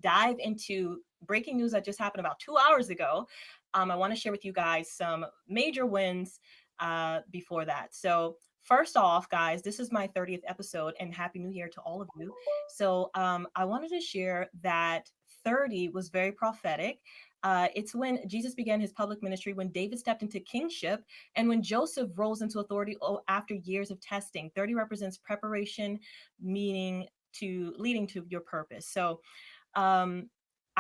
dive into breaking news that just happened about 2 hours ago, I want to share with you guys some major wins before that. So, first off, guys, this is my 30th episode, and Happy New Year to all of you. So, I wanted to share that 30 was very prophetic. It's when Jesus began his public ministry, when David stepped into kingship, and when Joseph rose into authority after years of testing. 30 represents preparation, meaning to leading to your purpose. So, um,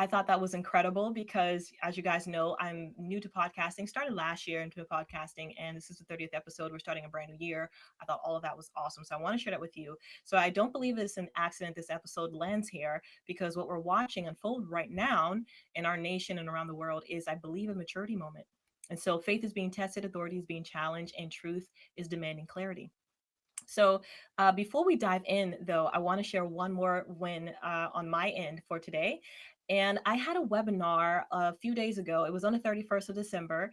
I thought that was incredible because, as you guys know, I'm new to podcasting, started last year into podcasting, and this is the 30th episode. We're starting a brand new year. I thought all of that was awesome. So I want to share that with you. So I don't believe it's an accident this episode lands here, because what we're watching unfold right now in our nation and around the world is, I believe, a maturity moment. And so faith is being tested, authority is being challenged, and truth is demanding clarity. So, before we dive in, though, I want to share one more win on my end for today. And I had a webinar a few days ago. It was on the 31st of December,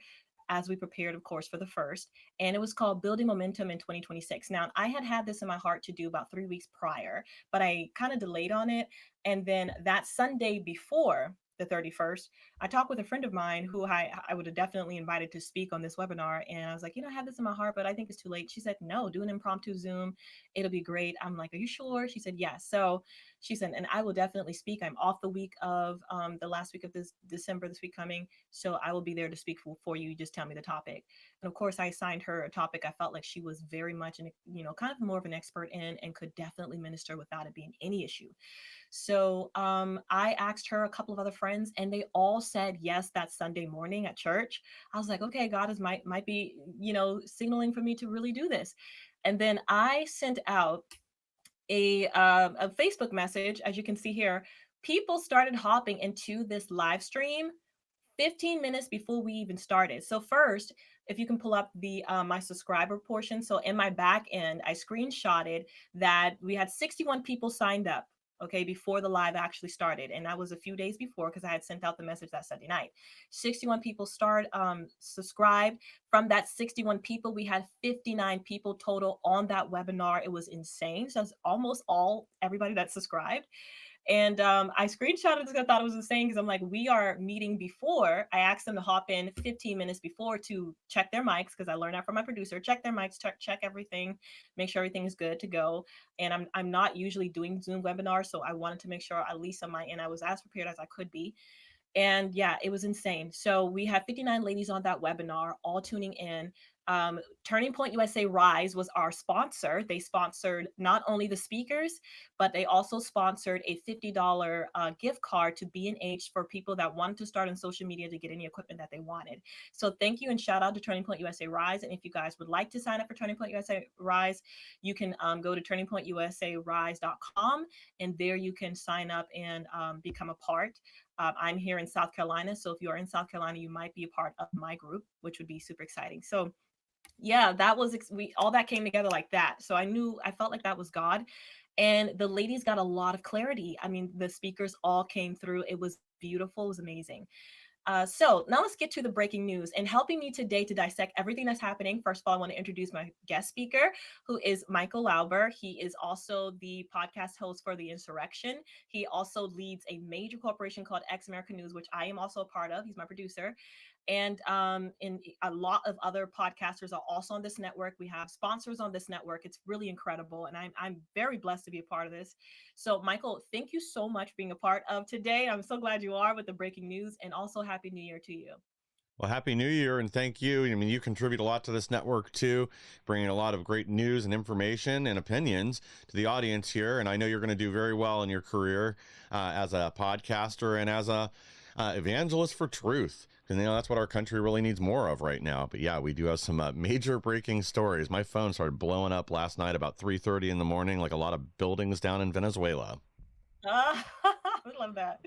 as we prepared, of course, for the first. And it was called Building Momentum in 2026. Now, I had this in my heart to do about 3 weeks prior, but I kind of delayed on it. And then that Sunday before the 31st, I talked with a friend of mine who I would have definitely invited to speak on this webinar. And I was like, I have this in my heart, but I think it's too late. She said, no, do an impromptu Zoom. It'll be great. I'm like, are you sure? She said, yes. So she said, and I will definitely speak. I'm off the week of the last week of this December, this week coming. So I will be there to speak for you. Just tell me the topic. And of course, I assigned her a topic I felt like she was very much, kind of more of an expert in, and could definitely minister without it being any issue. So I asked her a couple of other friends, and they all said yes that Sunday morning at church. I was like, okay, God is might be signaling for me to really do this. And then I sent out a Facebook message, as you can see here. People started hopping into this live stream 15 minutes before we even started. So first, if you can pull up the my subscriber portion. So in my back end, I screenshotted that we had 61 people signed up, okay, before the live actually started. And that was a few days before, because I had sent out the message that Sunday night. 61 people subscribed. From that 61 people, we had 59 people total on that webinar. It was insane. So that's almost everybody that subscribed. And I screenshotted this because I thought it was insane, because I'm like, we are meeting before. I asked them to hop in 15 minutes before to check their mics, because I learned that from my producer. Check their mics, check everything, make sure everything is good to go. And I'm not usually doing Zoom webinars, so I wanted to make sure, at least on my end, I was as prepared as I could be. And yeah, it was insane. So we had 59 ladies on that webinar, all tuning in. Turning Point USA Rise was our sponsor. They sponsored not only the speakers, but they also sponsored a $50 gift card to B&H for people that wanted to start on social media to get any equipment that they wanted. So thank you, and shout out to Turning Point USA Rise. And if you guys would like to sign up for Turning Point USA Rise, you can go to turningpointusarise.com, and there you can sign up and become a part. I'm here in South Carolina, so if you're in South Carolina, you might be a part of my group, which would be super exciting. So yeah, that was we all that came together like that. So I felt like that was God. And the ladies got a lot of clarity. I mean, the speakers all came through. It was beautiful. It was amazing. So now let's get to the breaking news. And helping me today to dissect everything that's happening, first of all, I want to introduce my guest speaker, who is Michael Lauber. He is also the podcast host for The Insurrection. He also leads a major corporation called Ex American News, which I am also a part of. He's my producer. And in a lot of other podcasters are also on this network. We have sponsors on this network. It's really incredible. And I'm very blessed to be a part of this. So Michael, thank you so much for being a part of today. I'm so glad you are with the breaking news, and also Happy New Year to you. Well, Happy New Year, and thank you. I mean, you contribute a lot to this network too, bringing a lot of great news and information and opinions to the audience here. And I know you're going to do very well in your career as a podcaster and as a evangelist for truth, because that's what our country really needs more of right now. But yeah, we do have some major breaking stories. My phone started blowing up last night about 3:30 in the morning, like a lot of buildings down in Venezuela. I love that.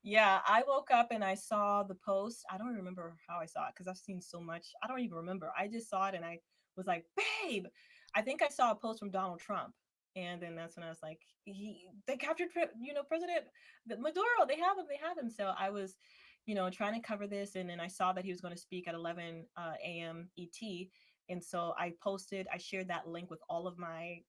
Yeah, I woke up and I saw the post. I don't remember how I saw it, because I've seen so much. I don't even remember. I just saw it and I was like, babe, I think I saw a post from Donald Trump. And then that's when I was like, they captured, President Maduro. They have him. So I was, trying to cover this. And then I saw that he was going to speak at 11 a.m. ET. And so I shared that link with all of my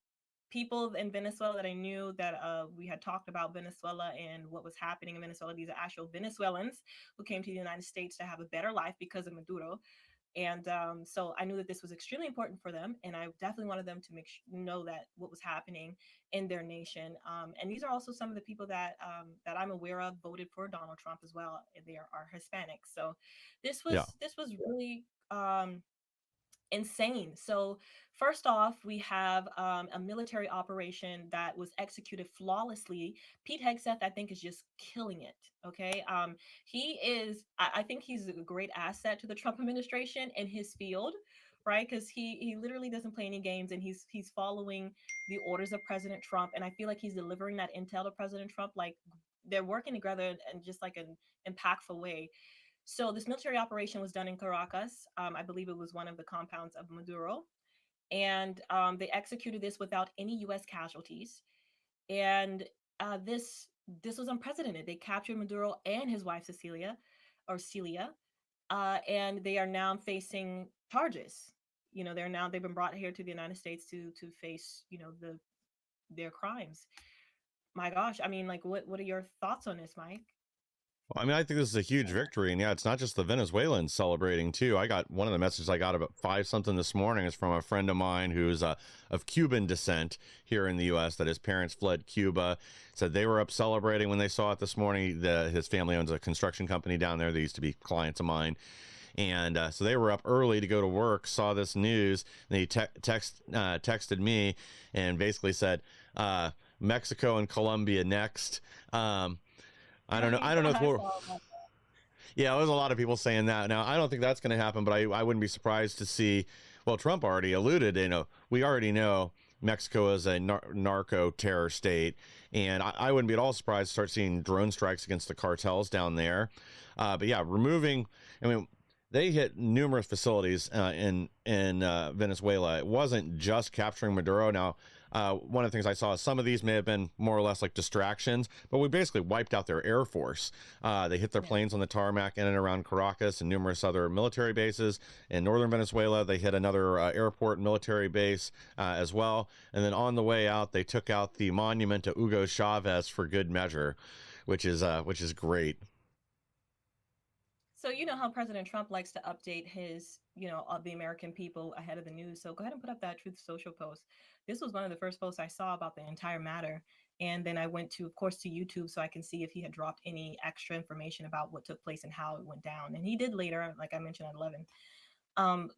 people in Venezuela that I knew that we had talked about Venezuela and what was happening in Venezuela. These are actual Venezuelans who came to the United States to have a better life because of Maduro. And so I knew that this was extremely important for them, and I definitely wanted them to know that what was happening in their nation. And these are also some of the people that that I'm aware of voted for Donald Trump as well. And they are Hispanic. So Yeah. this was really insane. So, first off, we have a military operation that was executed flawlessly. Pete Hegseth, I think, is just killing it. Okay, he is. I think he's a great asset to the Trump administration in his field, right? Because he literally doesn't play any games, and he's following the orders of President Trump, and I feel like he's delivering that intel to President Trump. Like they're working together in just like an impactful way. So this military operation was done in Caracas. I believe it was one of the compounds of Maduro, and they executed this without any U.S. casualties. And this was unprecedented. They captured Maduro and his wife Cecilia, or Celia, and they are now facing charges. You know, they've been brought here to the United States to face their crimes. My gosh, I mean, like, what are your thoughts on this, Mike? Well, I mean, I think this is a huge victory, and yeah, it's not just the Venezuelans celebrating too. I got one of the messages I got about 5 something this morning is from a friend of mine who's of Cuban descent here in the U.S. that his parents fled Cuba. Said they were up celebrating when they saw it this morning. His family owns a construction company down there. They used to be clients of mine. And so they were up early to go to work, saw this news, and they texted me and basically said, Mexico and Colombia next. I don't know. I don't know if I we're, saw that. yeah, there's a lot of people saying that. Now, I don't think that's going to happen, but I wouldn't be surprised to see, well, Trump already alluded, we already know Mexico is a narco terror state. And I wouldn't be at all surprised to start seeing drone strikes against the cartels down there. But yeah, I mean, they hit numerous facilities in Venezuela. It wasn't just capturing Maduro. Now, one of the things I saw, some of these may have been more or less like distractions, but we basically wiped out their air force. They hit their Yeah. planes on the tarmac in and around Caracas and numerous other military bases. In northern Venezuela, they hit another airport and military base as well. And then on the way out, they took out the monument to Hugo Chavez for good measure, which is great. So you know how President Trump likes to update his, of the American people ahead of the news. So go ahead and put up that Truth Social post. This was one of the first posts I saw about the entire matter. And then I went to, of course, to YouTube so I can see if he had dropped any extra information about what took place and how it went down. And he did later, like I mentioned at 11.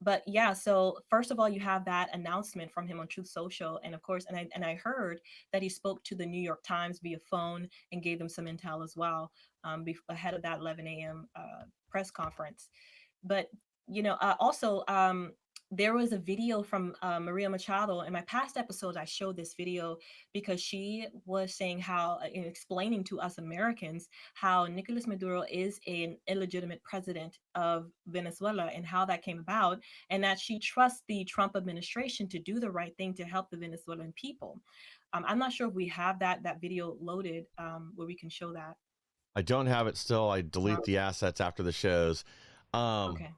But yeah, so first of all, you have that announcement from him on Truth Social, and of course, and I heard that he spoke to the New York Times via phone and gave them some intel as well, ahead of that 11 a.m. Press conference. But also, there was a video from Maria Machado. In my past episodes, I showed this video because she was saying how, in explaining to us Americans, how Nicolas Maduro is an illegitimate president of Venezuela and how that came about, and that she trusts the Trump administration to do the right thing to help the Venezuelan people. I'm not sure if we have that video loaded where we can show that. I don't have it still. I Um, delete the assets after the shows. Um, okay.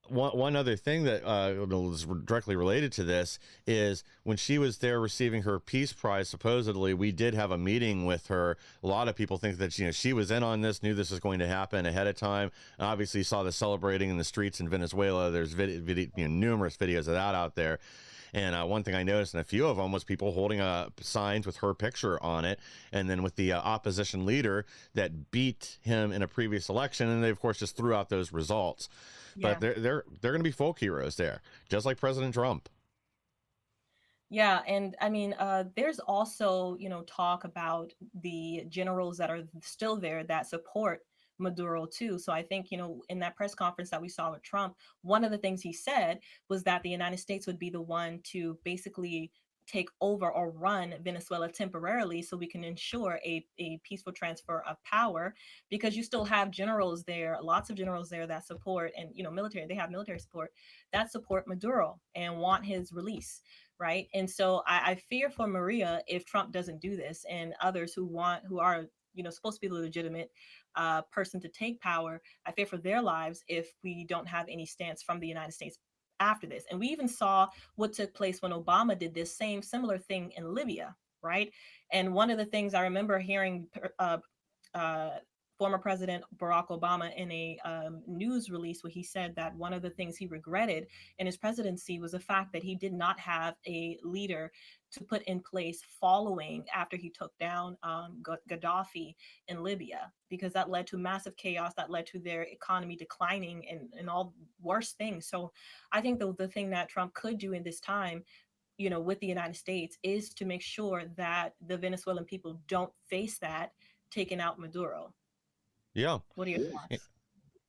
one other thing that is directly related to this is when she was there receiving her Peace Prize, supposedly we did have a meeting with her. A lot of people think that she was in on this, knew this was going to happen ahead of time. Obviously, saw the celebrating in the streets in Venezuela. There's numerous videos of that out there. And one thing I noticed in a few of them was people holding signs with her picture on it, and then with the opposition leader that beat him in a previous election, and they of course just threw out those results. But Yeah. they're going to be folk heroes there, just like President Trump. Yeah, and I mean, there's also, talk about the generals that are still there that support Maduro too. So I think, in that press conference that we saw with Trump, one of the things he said was that the United States would be the one to basically take over or run Venezuela temporarily so we can ensure a peaceful transfer of power, because you still have generals there, lots of generals there that support, and military, they have military support that support Maduro and want his release, right? And so I fear for Maria if Trump doesn't do this, and others who are supposed to be the legitimate person to take power. I fear for their lives if we don't have any stance from the United States after this. And we even saw what took place when Obama did this same similar thing in Libya, right? And one of the things I remember hearing uh, former President Barack Obama in a news release where he said that one of the things he regretted in his presidency was the fact that he did not have a leader to put in place following after he took down Gaddafi in Libya, because that led to massive chaos, that led to their economy declining and all worse things. So I think the thing that Trump could do in this time, with the United States, is to make sure that the Venezuelan people don't face that, taking out Maduro. Yeah. What are your thoughts?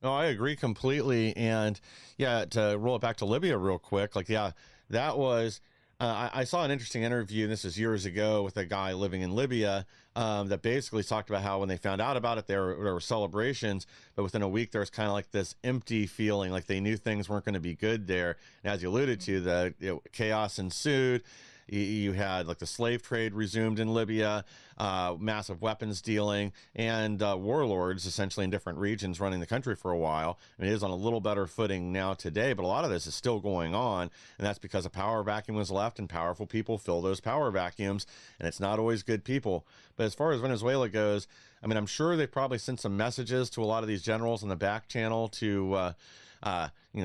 No, I agree completely. And yeah, to roll it back to Libya real quick, like, yeah, that was. I saw an interesting interview, and this is years ago, with a guy living in Libya that basically talked about how when they found out about it, there were celebrations, but within a week, there was kind of like this empty feeling, like they knew things weren't going to be good there. And as you alluded to, the chaos ensued. You had like the slave trade resumed in Libya, massive weapons dealing, and warlords essentially in different regions running the country for a while. I mean, it is on a little better footing now today, but a lot of this is still going on, and that's because a power vacuum was left, and powerful people fill those power vacuums, and it's not always good people. But as far as Venezuela goes, I mean, I'm sure they probably sent some messages to a lot of these generals in the back channel to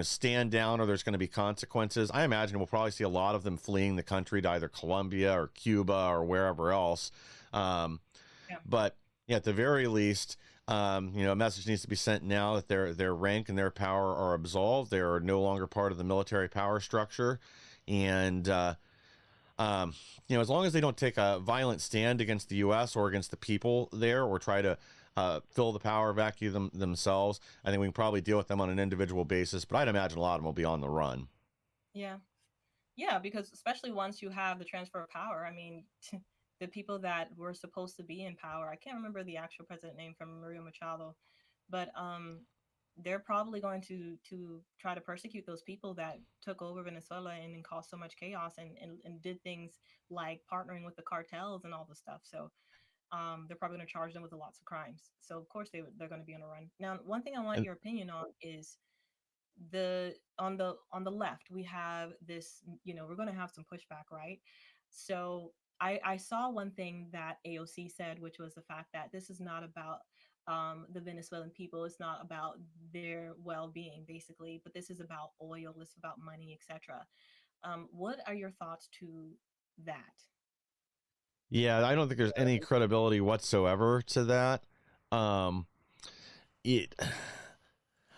stand down, or there's going to be consequences. I imagine we'll probably see a lot of them fleeing the country to either Colombia or Cuba or wherever else. Um, Yeah. but yeah, at the very least, a message needs to be sent now that their rank and their power are absolved. They are no longer part of the military power structure, and um, as long as they don't take a violent stand against the U.S. or against the people there, or try to fill the power vacuum themselves, I think we can probably deal with them on an individual basis. But I'd imagine a lot of them will be on the run. Yeah. Yeah, because especially once you have the transfer of power, I mean, the people that were supposed to be in power, I can't remember the actual president name from Maria Machado, but they're probably going to try to persecute those people that took over Venezuela and caused so much chaos and did things like partnering with the cartels and all the stuff. So they're probably going to charge them with lots of crimes. So of course they're going to be on a run. Now, one thing I want And your opinion on is on the left we have this, we're going to have some pushback, right? So I saw one thing that AOC said, which was the fact that this is not about the Venezuelan people, it's not about their well-being basically, but this is about oil, it's about money, etc. What are your thoughts to that? yeah, I don't think there's any credibility whatsoever to that. Um, it.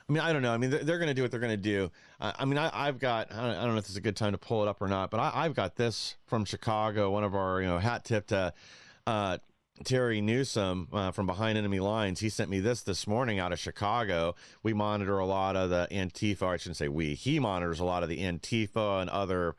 I mean, I don't know. I mean, they're going to do what they're going to do. I mean, I've got, I don't know if this is a good time to pull it up or not, but I've got this from Chicago, one of our, hat tip to uh, Terry Newsom from Behind Enemy Lines. He sent me this morning out of Chicago. We monitor a lot of the Antifa, I shouldn't say we, he monitors a lot of the Antifa and other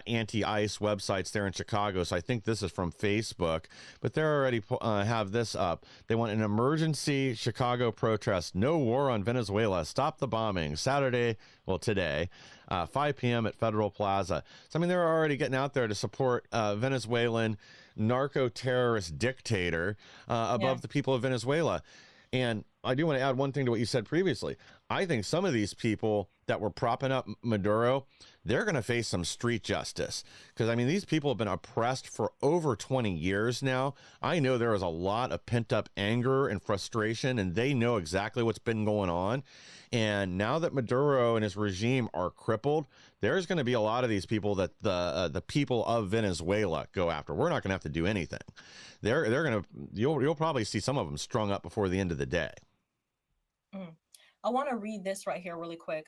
anti-ICE websites there in Chicago. So I think this is from Facebook, but they already have this up. They want an emergency Chicago protest. No war on Venezuela. Stop the bombing. Saturday, well, today, 5 p.m. at Federal Plaza. So, I mean, they're already getting out there to support Venezuelan narco-terrorist dictator Yeah. above the people of Venezuela. And I do want to add one thing to what you said previously. I think some of these people that were propping up Maduro, they're going to face some street justice. Because, I mean, these people have been oppressed for over 20 years now. I know there is a lot of pent up anger and frustration, and they know exactly what's been going on. And now that Maduro and his regime are crippled, there's going to be a lot of these people that the people of Venezuela go after. We're not going to have to do anything. They're going to, you'll probably see some of them strung up before the end of the day. Mm. I want to read this right here really quick,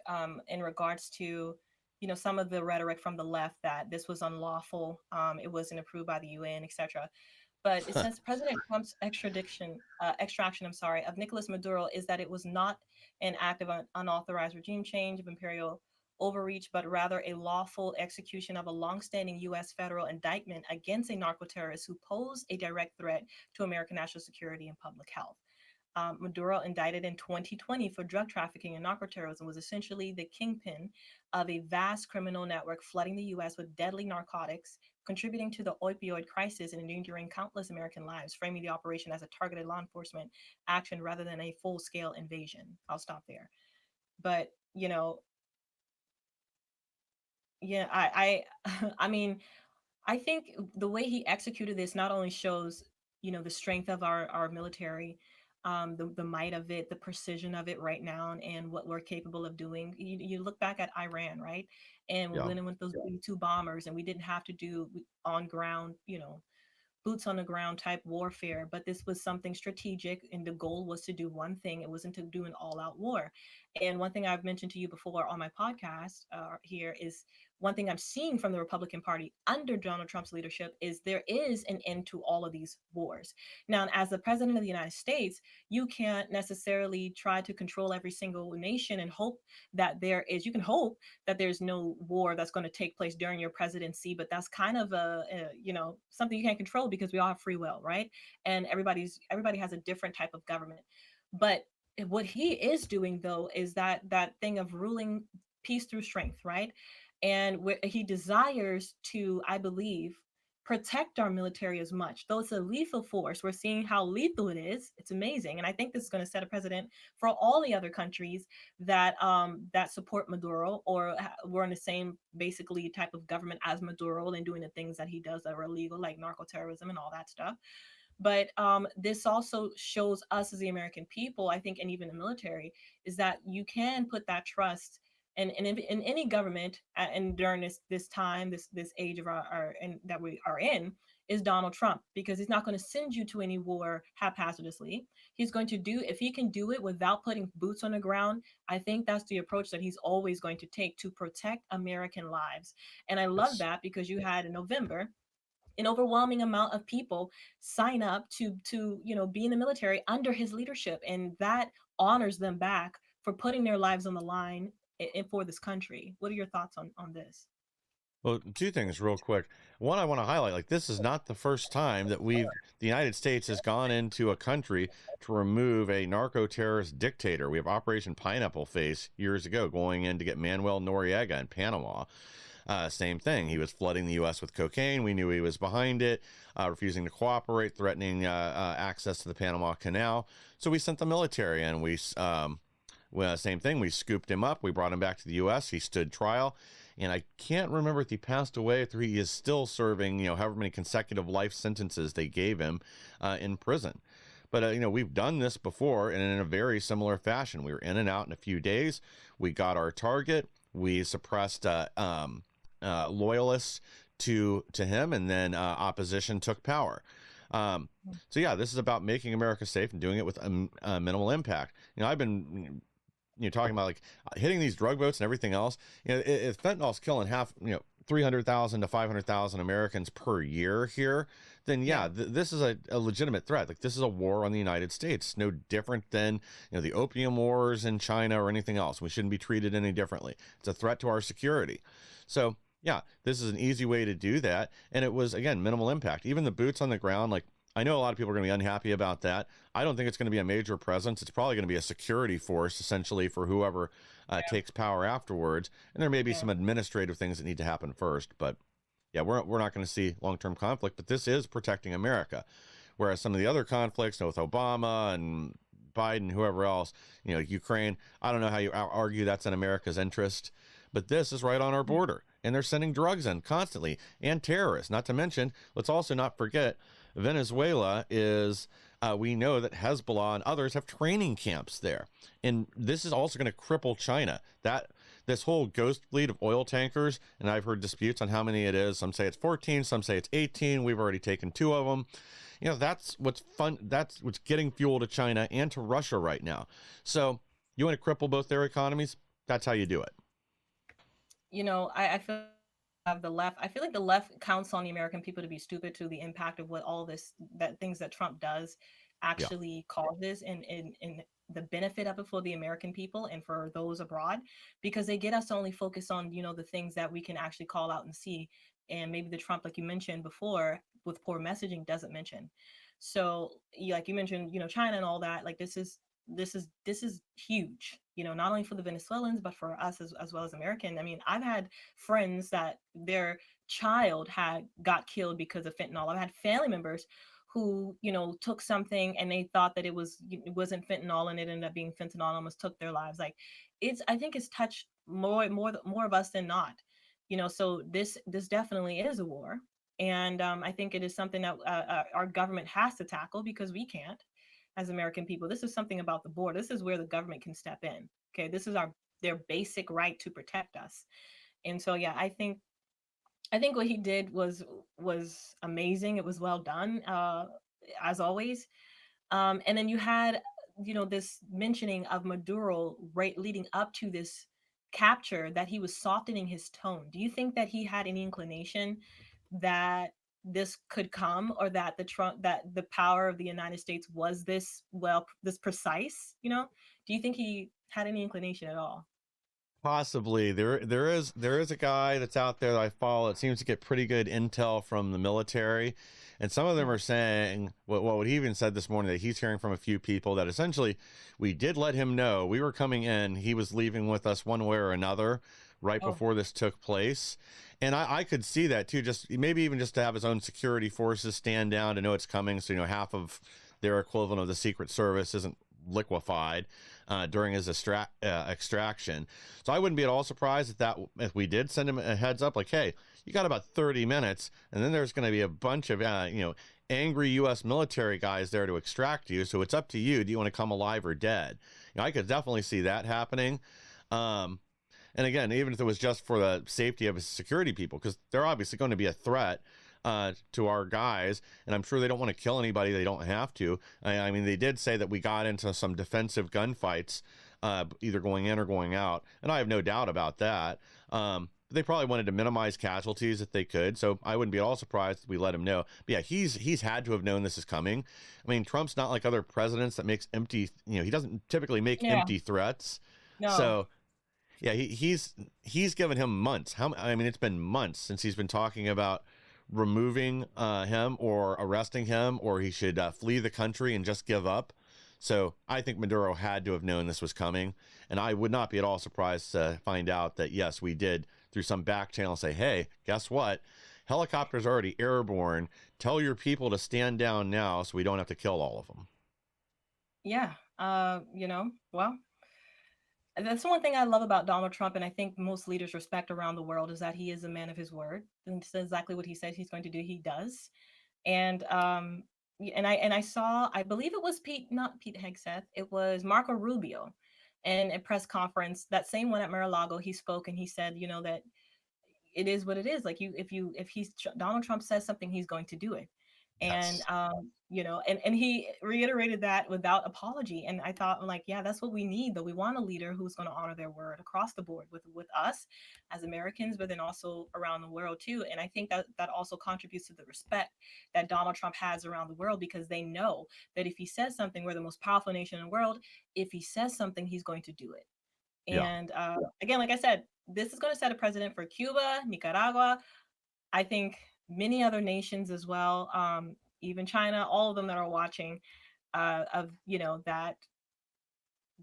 in regards to, some of the rhetoric from the left that this was unlawful, it wasn't approved by the UN, etc. But it says President Trump's extraction, I'm sorry, of Nicolas Maduro is that it was not an act of unauthorized regime change of imperial overreach, but rather a lawful execution of a longstanding U.S. federal indictment against a narco terrorist who posed a direct threat to American national security and public health. Maduro, indicted in 2020 for drug trafficking and narcoterrorism, was essentially the kingpin of a vast criminal network flooding the U.S. with deadly narcotics, contributing to the opioid crisis and endangering countless American lives, framing the operation as a targeted law enforcement action rather than a full scale invasion. I'll stop there. But, Yeah, I mean, I think the way he executed this not only shows, the strength of our military, the might of it, the precision of it right now, and what we're capable of doing. You look back at Iran, right? And we Yeah. went in with those B-2 bombers, and we didn't have to do on ground, boots on the ground type warfare, but this was something strategic, and the goal was to do one thing. It wasn't to do an all-out war. And one thing I've mentioned to you before on my podcast here is one thing I'm seeing from the Republican Party under Donald Trump's leadership is there is an end to all of these wars. Now, as the president of the United States, you can't necessarily try to control every single nation and hope that you can hope that there's no war that's going to take place during your presidency, but that's kind of something you can't control because we all have free will, right? And everybody has a different type of government. But what he is doing though is that thing of ruling peace through strength, right? And where he desires to, I believe, protect our military as much. Though it's a lethal force, we're seeing how lethal it is. It's amazing, and I think this is going to set a precedent for all the other countries that support Maduro or were in the same basically type of government as Maduro and doing the things that he does that are illegal, like narco terrorism and all that stuff. But this also shows us as the American people, I think, and even the military, is that you can put that trust in any government, and during this time, this age of our and that we are in, is Donald Trump, because he's not going to send you to any war haphazardly. He's going to do, if he can do it without putting boots on the ground, I think that's the approach that he's always going to take to protect American lives. And I love It's that because you had in November an overwhelming amount of people sign up to be in the military under his leadership, and that honors them back for putting their lives on the line for this country. What are your thoughts on this? Well, two things real quick. One, I want to highlight, like, this is not the first time that the United States has gone into a country to remove a narco terrorist dictator. We have Operation Pineapple Face years ago, going in to get Manuel Noriega in Panama. Same thing. He was flooding the U.S. with cocaine. We knew he was behind it, refusing to cooperate, threatening access to the Panama Canal. So we sent the military in. Well, same thing. We scooped him up. We brought him back to the U.S. He stood trial. And I can't remember if he passed away or he is still serving, however many consecutive life sentences they gave him in prison. But, we've done this before and in a very similar fashion. We were in and out in a few days. We got our target. We suppressed loyalists to him, and then opposition took power. So yeah, this is about making America safe and doing it with a minimal impact. I've been talking about, like, hitting these drug boats and everything else. If fentanyl's killing half, 300,000 to 500,000 Americans per year here, then yeah, this is a legitimate threat. Like, this is a war on the United States, no different than the opium wars in China or anything else. We shouldn't be treated any differently. It's a threat to our security. So yeah, this is an easy way to do that, and it was, again, minimal impact. Even the boots on the ground, like, I know a lot of people are going to be unhappy about that. I don't think it's going to be a major presence. It's probably going to be a security force, essentially, for whoever takes power afterwards. And there may be Yeah. some administrative things that need to happen first. But yeah, we're not going to see long-term conflict. But this is protecting America. Whereas some of the other conflicts, with Obama and Biden, whoever else, Ukraine, I don't know how you argue that's in America's interest. But this is right on our border. And they're sending drugs in constantly, and terrorists. Not to mention, let's also not forget, Venezuela is, we know that Hezbollah and others have training camps there. And this is also going to cripple China. This whole ghost fleet of oil tankers, and I've heard disputes on how many it is. Some say it's 14, some say it's 18. We've already taken 2 of them. That's what's fun. That's what's getting fuel to China and to Russia right now. So you want to cripple both their economies? That's how you do it. I feel have the left. I feel like the left counts on the American people to be stupid to the impact of what all this that things that Trump does Yeah. actually causes, and the benefit of it for the American people and for those abroad, because they get us to only focus on the things that we can actually call out and see, and maybe the Trump, like you mentioned before, with poor messaging doesn't mention. So like you mentioned, China and all that, like this is huge, not only for the Venezuelans, but for us as well as American. I mean, I've had friends that their child had got killed because of fentanyl. I've had family members who, took something and they thought that it wasn't fentanyl, and it ended up being fentanyl and almost took their lives. Like, I think it's touched more of us than not. So this definitely is a war, and I think it is something that our government has to tackle, because we can't, as American people. This is something about the border. This is where the government can step in. Okay, this is our their basic right to protect us. And so yeah, I think what he did was amazing. It was well done, as always. And then you had, this mentioning of Maduro right leading up to this capture, that he was softening his tone. Do you think that he had any inclination that this could come, or that the power of the United States was this precise? Do you think he had any inclination at all? Possibly. There is a guy that's out there that I follow that seems to get pretty good intel from the military, and some of them Mm. are saying what he even said this morning, that he's hearing from a few people that essentially we did let him know we were coming in, he was leaving with us one way or another right Oh, before this took place. And I could see that too, just maybe even just to have his own security forces stand down to know it's coming, so half of their equivalent of the Secret Service isn't liquefied during his extraction. So I wouldn't be at all surprised if we did send him a heads up, like, hey, you got about 30 minutes, and then there's going to be a bunch of angry U.S. military guys there to extract you. So it's up to you. Do you want to come alive or dead? I could definitely see that happening. Um, and again, even if it was just for the safety of his security people, because they're obviously going to be a threat to our guys, and I'm sure they don't want to kill anybody they don't have to. I mean, they did say that we got into some defensive gunfights, either going in or going out, and I have no doubt about that. They probably wanted to minimize casualties if they could, so I wouldn't be at all surprised if we let him know. But yeah, he's had to have known this is coming. I mean, Trump's not like other presidents that makes empty, he doesn't typically make yeah, empty threats. no, So yeah, he's given him months. I mean, it's been months since he's been talking about removing him or arresting him, or he should flee the country and just give up. So I think Maduro had to have known this was coming, and I would not be at all surprised to find out that yes, we did through some back channel say, hey, guess what? Helicopters already airborne. Tell your people to stand down now, so we don't have to kill all of them. yeah, well, that's the one thing I love about Donald Trump, and I think most leaders respect around the world, is that he is a man of his word, and says exactly what he says he's going to do. He does. And and I saw, I believe it was not Pete Hegseth, it was Marco Rubio, in a press conference, that same one at Mar-a-Lago. He spoke and he said, that it is what it is. Like, if Donald Trump says something, he's going to do it. And Yes. and he reiterated that without apology. And I thought, like, yeah, that's what we need. Though we want a leader who's going to honor their word across the board, with us as Americans, but then also around the world too. And I think that also contributes to the respect that Donald Trump has around the world, because they know that if he says something, we're the most powerful nation in the world. If he says something, he's going to do it. Yeah. And again, like I said, this is going to set a precedent for Cuba, Nicaragua, I think many other nations as well, even China, all of them that are watching, of that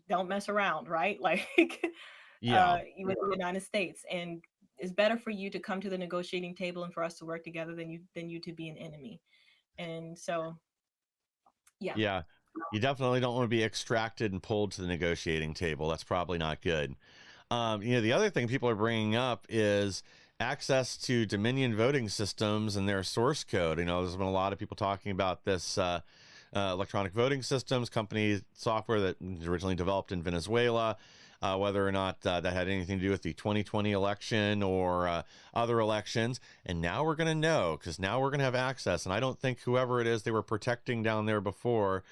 don't mess around, right? Like, Yeah. with the United States, and it's better for you to come to the negotiating table and for us to work together than you to be an enemy. And so, yeah, Yeah. You definitely don't want to be extracted and pulled to the negotiating table. That's probably not good. The other thing people are bringing up is access to Dominion voting systems and their source code. There's been a lot of people talking about this electronic voting systems company software that was originally developed in Venezuela. Whether or not that had anything to do with the 2020 election or other elections. And now we're going to know, because now we're going to have access. And I don't think whoever it is they were protecting down there before,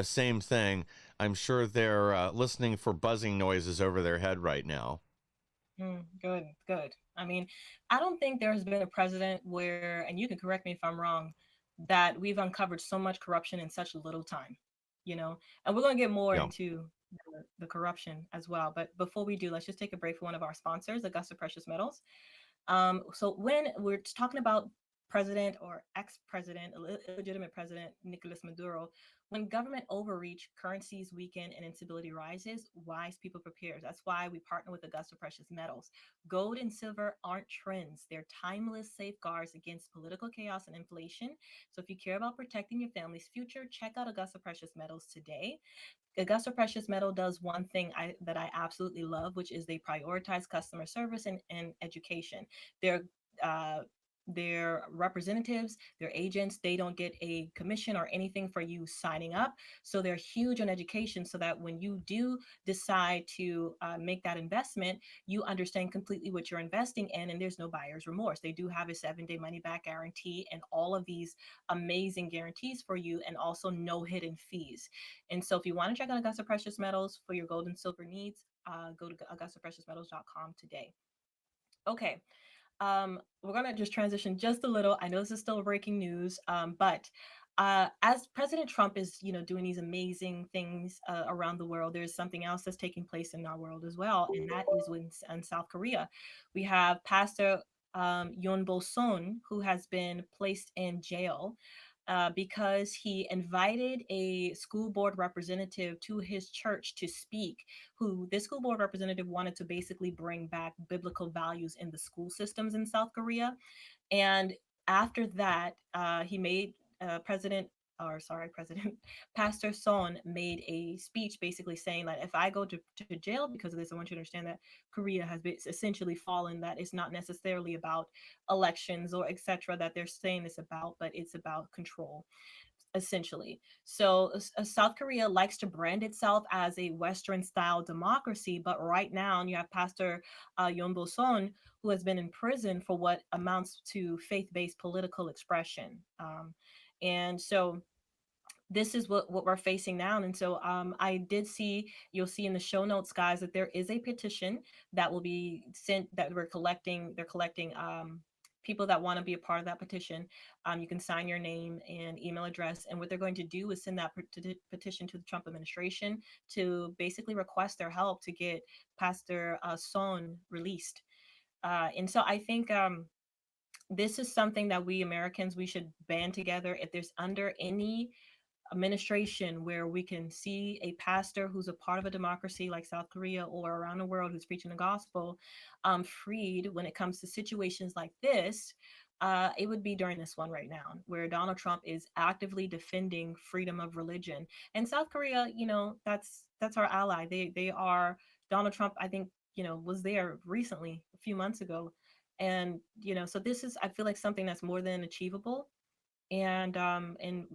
same thing. I'm sure they're listening for buzzing noises over their head right now. good, good. I mean, I don't think there's been a president where, and you can correct me if I'm wrong, that we've uncovered so much corruption in such little time, and we're going to get more Yeah. into the corruption as well. But before we do, let's just take a break for one of our sponsors, Augusta Precious Metals. So when we're talking about President or ex-president, illegitimate president Nicolas Maduro, when government overreach, currencies weaken, and instability rises, wise people prepare. That's why we partner with Augusta Precious Metals. Gold and silver aren't trends; they're timeless safeguards against political chaos and inflation. So, if you care about protecting your family's future, check out Augusta Precious Metals today. Augusta Precious Metal does one thing that I absolutely love, which is they prioritize customer service and education. Their uh, their representatives, their agents, they don't get a commission or anything for you signing up. So they're huge on education so that when you do decide to make that investment, you understand completely what you're investing in and there's no buyer's remorse. They do have a 7-day money back guarantee and all of these amazing guarantees for you, and also no hidden fees. And so if you want to check out Augusta Precious Metals for your gold and silver needs, go to AugustaPreciousMetals.com today. Okay, we're gonna just transition just a little. I know this is still breaking news, but as President Trump is, doing these amazing things around the world, there's something else that's taking place in our world as well, and that is in South Korea. We have Pastor Yon Bo-son, who has been placed in jail because he invited a school board representative to his church to speak, who this school board representative wanted to basically bring back biblical values in the school systems in South Korea. And after that, he made President, or sorry, President Pastor Son made a speech basically saying that if I go to jail because of this, I want you to understand that Korea has been essentially fallen. That it's not necessarily about elections or etc. that they're saying this about, but it's about control essentially. So South Korea likes to brand itself as a Western style democracy, but right now you have Pastor Yon Bo-son, who has been in prison for what amounts to faith-based political expression. And so this is what we're facing now. And so I did see, you'll see in the show notes, guys, that there is a petition that will be sent, that they're collecting people that want to be a part of that petition. You can sign your name and email address, and what they're going to do is send that petition to the Trump administration to basically request their help to get Pastor Son released. And so I think this is something that we Americans, we should band together. If there's under any administration where we can see a pastor who's a part of a democracy like South Korea or around the world who's preaching the gospel freed when it comes to situations like this, it would be during this one right now, where Donald Trump is actively defending freedom of religion. And South Korea, that's our ally. They are Donald Trump. I think was there recently a few months ago, and so this is, I feel like, something that's more than achievable, and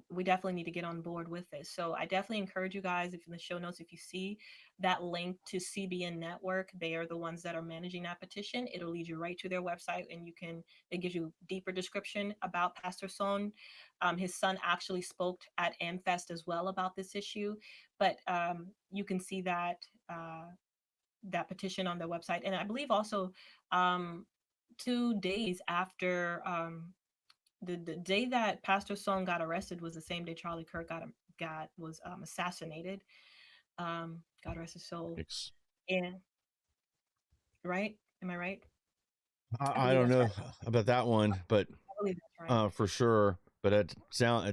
we definitely need to get on board with this. So I definitely encourage you guys, if in the show notes, if you see that link to CBN Network, they are the ones that are managing that petition. It'll lead you right to their website, and it gives you deeper description about Pastor Son. His son actually spoke at AmFest as well about this issue, but you can see that petition on their website. And I believe also 2 days after the day that Pastor Song got arrested was the same day Charlie Kirk was assassinated. God rest his soul. It's, And right? Am I right? I I believe don't that's know right. about that one, but I believe that's right. for sure. But it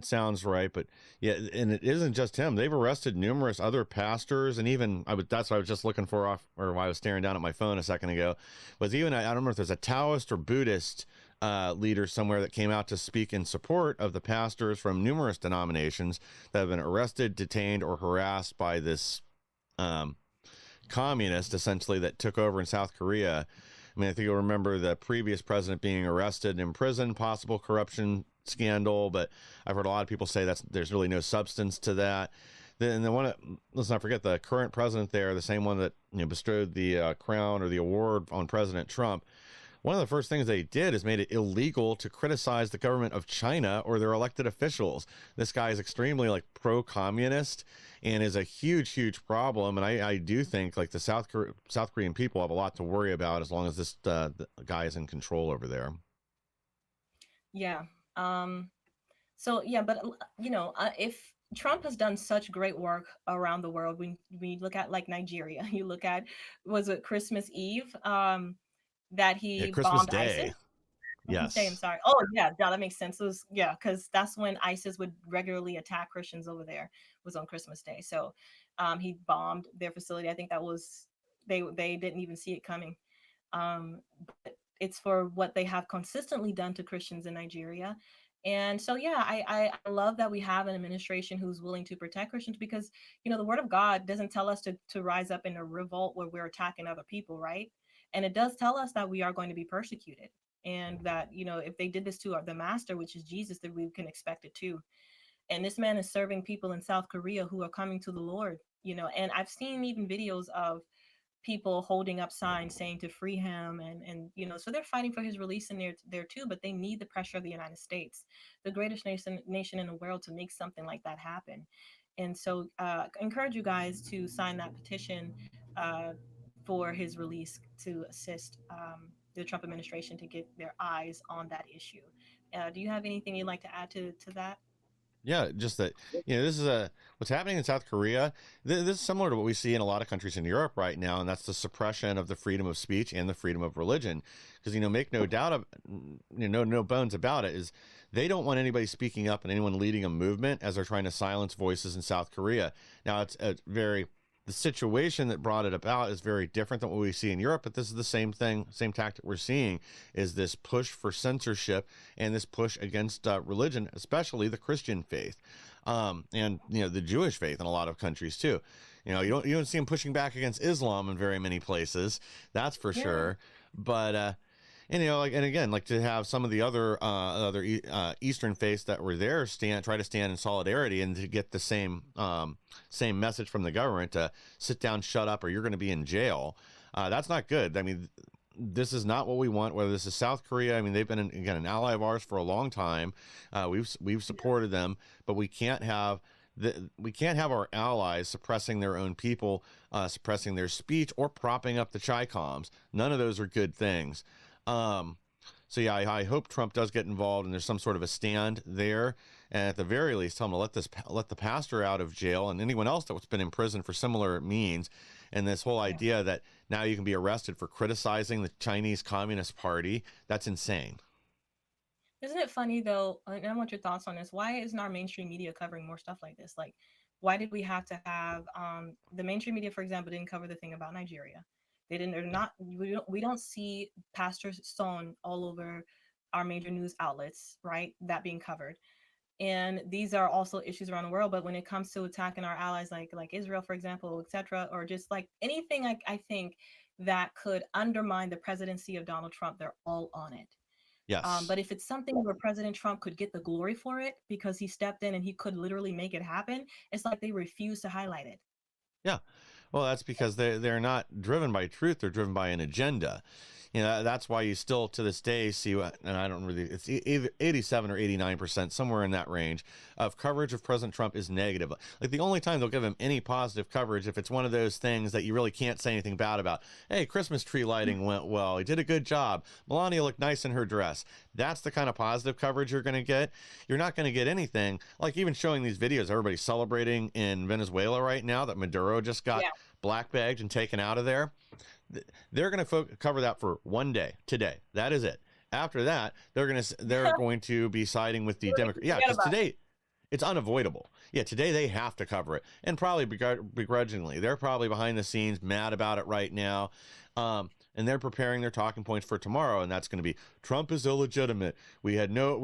sounds right. But yeah, and it isn't just him. They've arrested numerous other pastors, and even that's what I was just looking for off, or while I was staring down at my phone a second ago, was even I don't remember if there's a Taoist or Buddhist leader somewhere that came out to speak in support of the pastors from numerous denominations that have been arrested, detained, or harassed by this um, communist, essentially, that took over in South Korea. I mean, I think you'll remember the previous president being arrested in prison, possible corruption scandal, but I've heard a lot of people say there's really no substance to that. Then let's not forget the current president there, the same one that bestowed the crown or the award on President Trump. One of the first things they did is made it illegal to criticize the government of China or their elected officials. This guy is extremely pro-communist and is a huge, huge problem. And I do think the South Korean people have a lot to worry about as long as this the guy is in control over there. Yeah. So yeah, but if Trump has done such great work around the world, we look at like Nigeria, you look at, was it Christmas Eve, that Yeah, he Christmas bombed ISIS? Day. What did you say? I'm Yes. sorry. Oh, yeah, yeah, that makes sense. It was, yeah, because that's when ISIS would regularly attack Christians over there, was on Christmas Day. So he bombed their facility. I think that was, they didn't even see it coming. But it's for what they have consistently done to Christians in Nigeria. And so, yeah, I love that we have an administration who's willing to protect Christians, because, the word of God doesn't tell us to rise up in a revolt where we're attacking other people, right? And it does tell us that we are going to be persecuted, and that, if they did this to the master, which is Jesus, that we can expect it too. And this man is serving people in South Korea who are coming to the Lord, and I've seen even videos of people holding up signs saying to free him, and so they're fighting for his release in there too, but they need the pressure of the United States, the greatest nation in the world, to make something like that happen. And so I encourage you guys to sign that petition uh, for his release, to assist the Trump administration to get their eyes on that issue. Do you have anything you'd like to add to that? Yeah, just that, this is what's happening in South Korea. This is similar to what we see in a lot of countries in Europe right now, and that's the suppression of the freedom of speech and the freedom of religion. Because, make no doubt of, no bones about it, is they don't want anybody speaking up and anyone leading a movement as they're trying to silence voices in South Korea. Now, it's a very the situation that brought it about is very different than what we see in Europe, but this is the same thing, same tactic we're seeing, is this push for censorship and this push against religion, especially the Christian faith, and the Jewish faith in a lot of countries too. You don't see them pushing back against Islam in very many places, that's for Yeah. sure. But and again, like to have some of the other Eastern faiths that were there try to stand in solidarity and to get the same message from the government to sit down, shut up, or you're going to be in jail. That's not good. I mean, this is not what we want. Whether this is South Korea, I mean, they've been again an ally of ours for a long time. We've supported them, but we can't have our allies suppressing their own people, suppressing their speech, or propping up the Chi-Coms. None of those are good things. So yeah, I hope Trump does get involved and there's some sort of a stand there, and at the very least, tell him to let the pastor out of jail and anyone else that's been in prison for similar means. And this whole Yeah. idea that now you can be arrested for criticizing the Chinese Communist Party, that's insane. Isn't it funny though? And I want your thoughts on this. Why isn't our mainstream media covering more stuff like this? Like, why did we have to have the mainstream media, for example, didn't cover the thing about Nigeria? They didn't. They're not. We don't see Pastor Son all over our major news outlets, right? That being covered. And these are also issues around the world. But when it comes to attacking our allies, like Israel, for example, etc., or just like anything, I think that could undermine the presidency of Donald Trump, they're all on it. Yes. But if it's something where President Trump could get the glory for it because he stepped in and he could literally make it happen, it's like they refuse to highlight it. Yeah. Well, that's because they're not driven by truth. They're driven by an agenda. That's why you still to this day see what, and I don't really, it's either 87 or 89%, somewhere in that range, of coverage of President Trump is negative. Like the only time they'll give him any positive coverage if it's one of those things that you really can't say anything bad about. Hey, Christmas tree lighting went well. He did a good job. Melania looked nice in her dress. That's the kind of positive coverage you're going to get. You're not going to get anything like even showing these videos. Everybody's celebrating in Venezuela right now that Maduro just got Yeah. black bagged and taken out of there. They're going to cover that for one day today. That is it. After that, they're going to be siding with the Democrat. Yeah, Forget because about it. today it's unavoidable. Yeah, today they have to cover it, and probably begrudgingly. They're probably behind the scenes mad about it right now, and they're preparing their talking points for tomorrow. And that's going to be Trump is illegitimate. We had no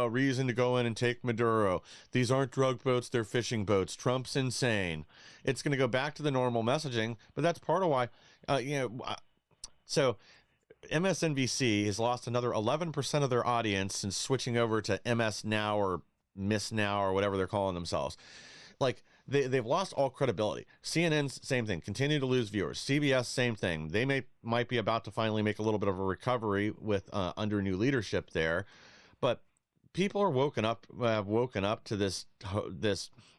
reason to go in and take Maduro. These aren't drug boats; they're fishing boats. Trump's insane. It's going to go back to the normal messaging, but that's part of why. So MSNBC has lost another 11% of their audience since switching over to MS Now or Miss Now or whatever they're calling themselves. Like they've lost all credibility. CNN's same thing, continue to lose viewers. CBS same thing. They might be about to finally make a little bit of a recovery with under new leadership there, but people are have woken up to this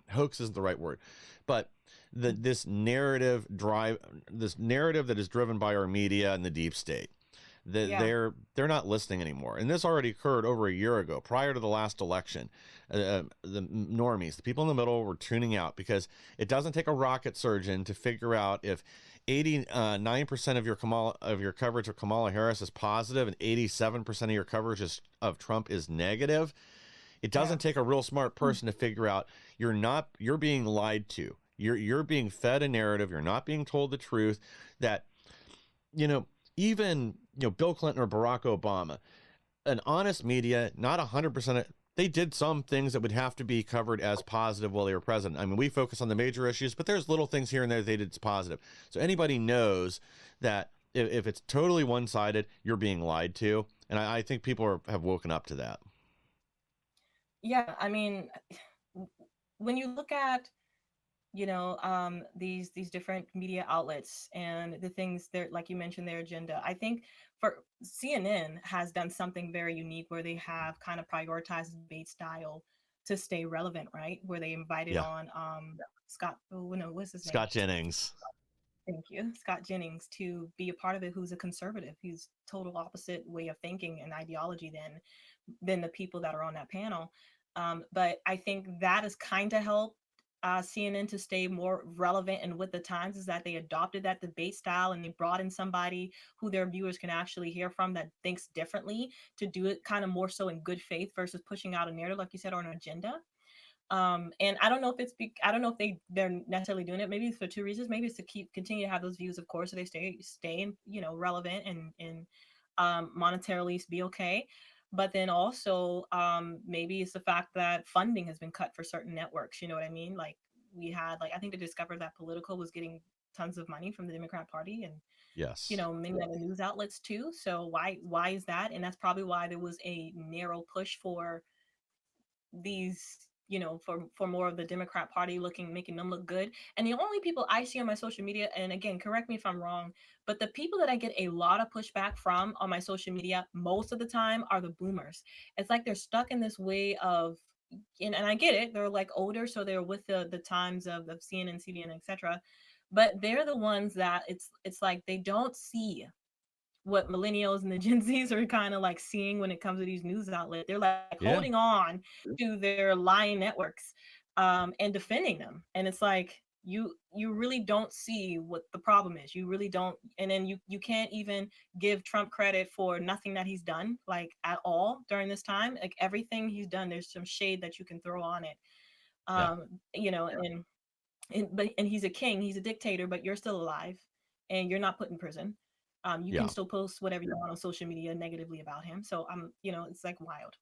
hoax isn't the right word, but this narrative that is driven by our media and the deep state. Yeah. They're not listening anymore. And this already occurred over a year ago, prior to the last election. The normies, the people in the middle, were tuning out because it doesn't take a rocket surgeon to figure out if 89% of your coverage of Kamala Harris is positive and 87% of your coverage of Trump is negative. It Yeah. doesn't take a real smart Mm. person to figure out you're being lied to. You're being fed a narrative. You're not being told the truth. That, you know, even, Bill Clinton or Barack Obama, an honest media, not 100%. They did some things that would have to be covered as positive while they were president. I mean, we focus on the major issues, but there's little things here and there they did positive. So anybody knows that if it's totally one-sided, you're being lied to. And I think people have woken up to that. Yeah, I mean, when you look at, these different media outlets and the things they're, like you mentioned, their agenda, I think for CNN has done something very unique where they have kind of prioritized debate style to stay relevant, right? Where they invited Yeah. on Scott, oh no, what's his name? Scott Jennings. Thank you. Scott Jennings to be a part of it, who's a conservative. He's total opposite way of thinking and ideology than the people that are on that panel. But I think that has kind of helped CNN to stay more relevant and with the times, is that they adopted that debate style and they brought in somebody who their viewers can actually hear from that thinks differently, to do it kind of more so in good faith versus pushing out a narrative, like you said, or an agenda. And I don't know if I don't know if they're necessarily doing it. Maybe it's for two reasons. Maybe it's to continue to have those views, of course, so they stay relevant and monetarily be okay. But then also, maybe it's the fact that funding has been cut for certain networks. You know what I mean? Like we had, like, I think they discovered that Politico was getting tons of money from the Democrat Party, and Yes. many other news outlets too. So why is that? And that's probably why there was a narrow push for these, for more of the Democrat Party making them look good. And the only people I see on my social media, and again, correct me if I'm wrong, but the people that I get a lot of pushback from on my social media most of the time are the boomers. It's like they're stuck in this way of, and I get it, they're like older, so they're with the times of CNN, CBN, etc. But they're the ones that it's like they don't see what millennials and the Gen Zs are kind of like seeing when it comes to these news outlets. They're like Yeah. holding on to their lying networks, and defending them. And it's like you really don't see what the problem is. You really don't. And then you can't even give Trump credit for nothing that he's done, like, at all during this time. Like everything he's done, there's some shade that you can throw on it. Yeah. And he's a king, he's a dictator, but you're still alive and you're not put in prison. You can Yeah. still post whatever you want on social media negatively about him. So it's like wild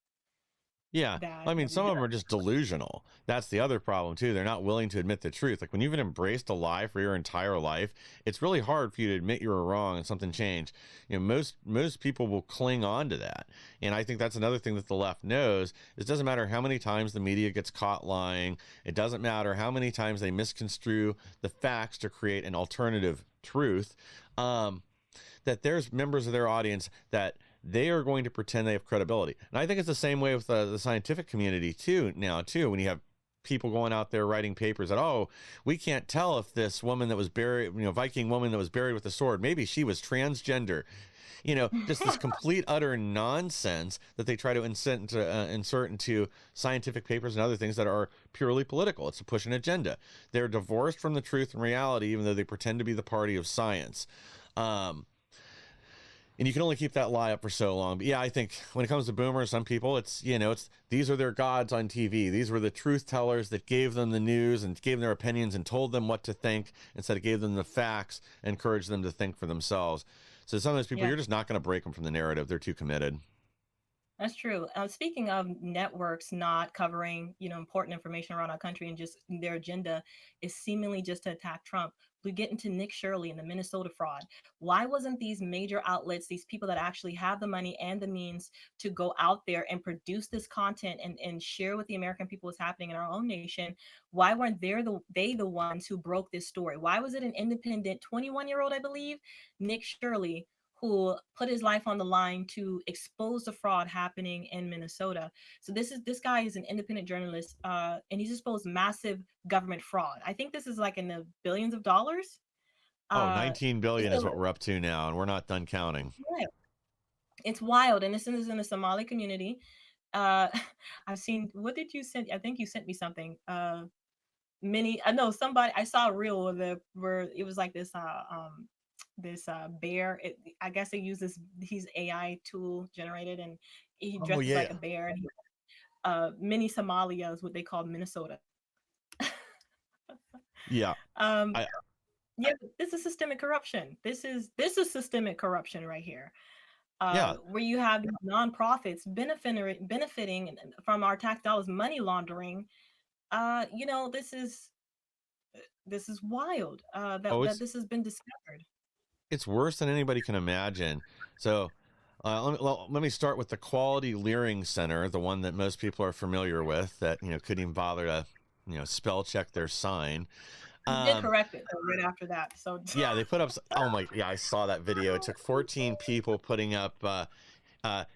Yeah. I that mean, some of them are just delusional. That's the other problem, too. They're not willing to admit the truth. Like when you've embraced a lie for your entire life, it's really hard for you to admit you were wrong and something changed. Most people will cling on to that. And I think that's another thing that the left knows. It doesn't matter how many times the media gets caught lying. It doesn't matter how many times they misconstrue the facts to create an alternative truth. That there's members of their audience that they are going to pretend they have credibility. And I think it's the same way with the scientific community too now too, when you have people going out there writing papers that, oh, we can't tell if this woman that was buried, Viking woman that was buried with a sword, maybe she was transgender. Just this complete utter nonsense that they try to insert into scientific papers and other things that are purely political. It's to push an agenda. They're divorced from the truth and reality, even though they pretend to be the party of science. And you can only keep that lie up for so long. But yeah, I think when it comes to boomers, some people, it's these are their gods on TV. These were the truth tellers that gave them the news and gave them their opinions and told them what to think instead of gave them the facts and encouraged them to think for themselves. So some of those people, yeah. you're just not going to break them from the narrative. They're too committed. That's true. Speaking of networks not covering, important information around our country, and just their agenda is seemingly just to attack Trump, we get into Nick Shirley and the Minnesota fraud. Why wasn't these major outlets, these people that actually have the money and the means to go out there and produce this content and share with the American people what's happening in our own nation? Why weren't they the ones who broke this story? Why was it an independent 21-year-old, I believe, Nick Shirley, who put his life on the line to expose the fraud happening in Minnesota? So this guy is an independent journalist, and he's exposed massive government fraud. I think this is like in the billions of dollars. Oh, Uh, 19 billion is so, what we're up to now, and we're not done counting. yeah. It's wild, and this is in the Somali community. Uh, I've seen. What did you send? I think you sent me something. Many. I know somebody. I saw a reel of the where it was like this bear. I guess they use this. He's AI tool generated, and he Oh dresses like yeah, a bear. And mini Somalia is what they call Minnesota. yeah. um, I yeah, this is systemic corruption. This is systemic corruption right here. yeah. Where you have nonprofits benefiting from our tax dollars, money laundering. This is wild. Oh, That this has been discovered. it's worse than anybody can imagine. So, let me start with the Quality Leering Center, the one that most people are familiar with, that couldn't even bother to spell check their sign. You did Um, correct it though, right after that. So yeah, they put up. Oh my, yeah, I saw that video. It took 14 people putting up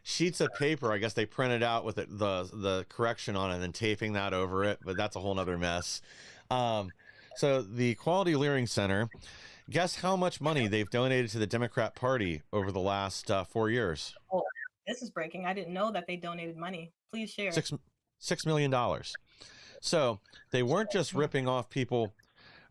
sheets of paper. I guess they printed out with the correction on it and then taping that over it. But that's a whole nother mess. Um, so the Quality Leering Center. Guess how much money they've donated to the Democrat Party over the last 4 years? oh, this is breaking. I didn't know that they donated money. Please share. Six $6 million. So they weren't just ripping off people.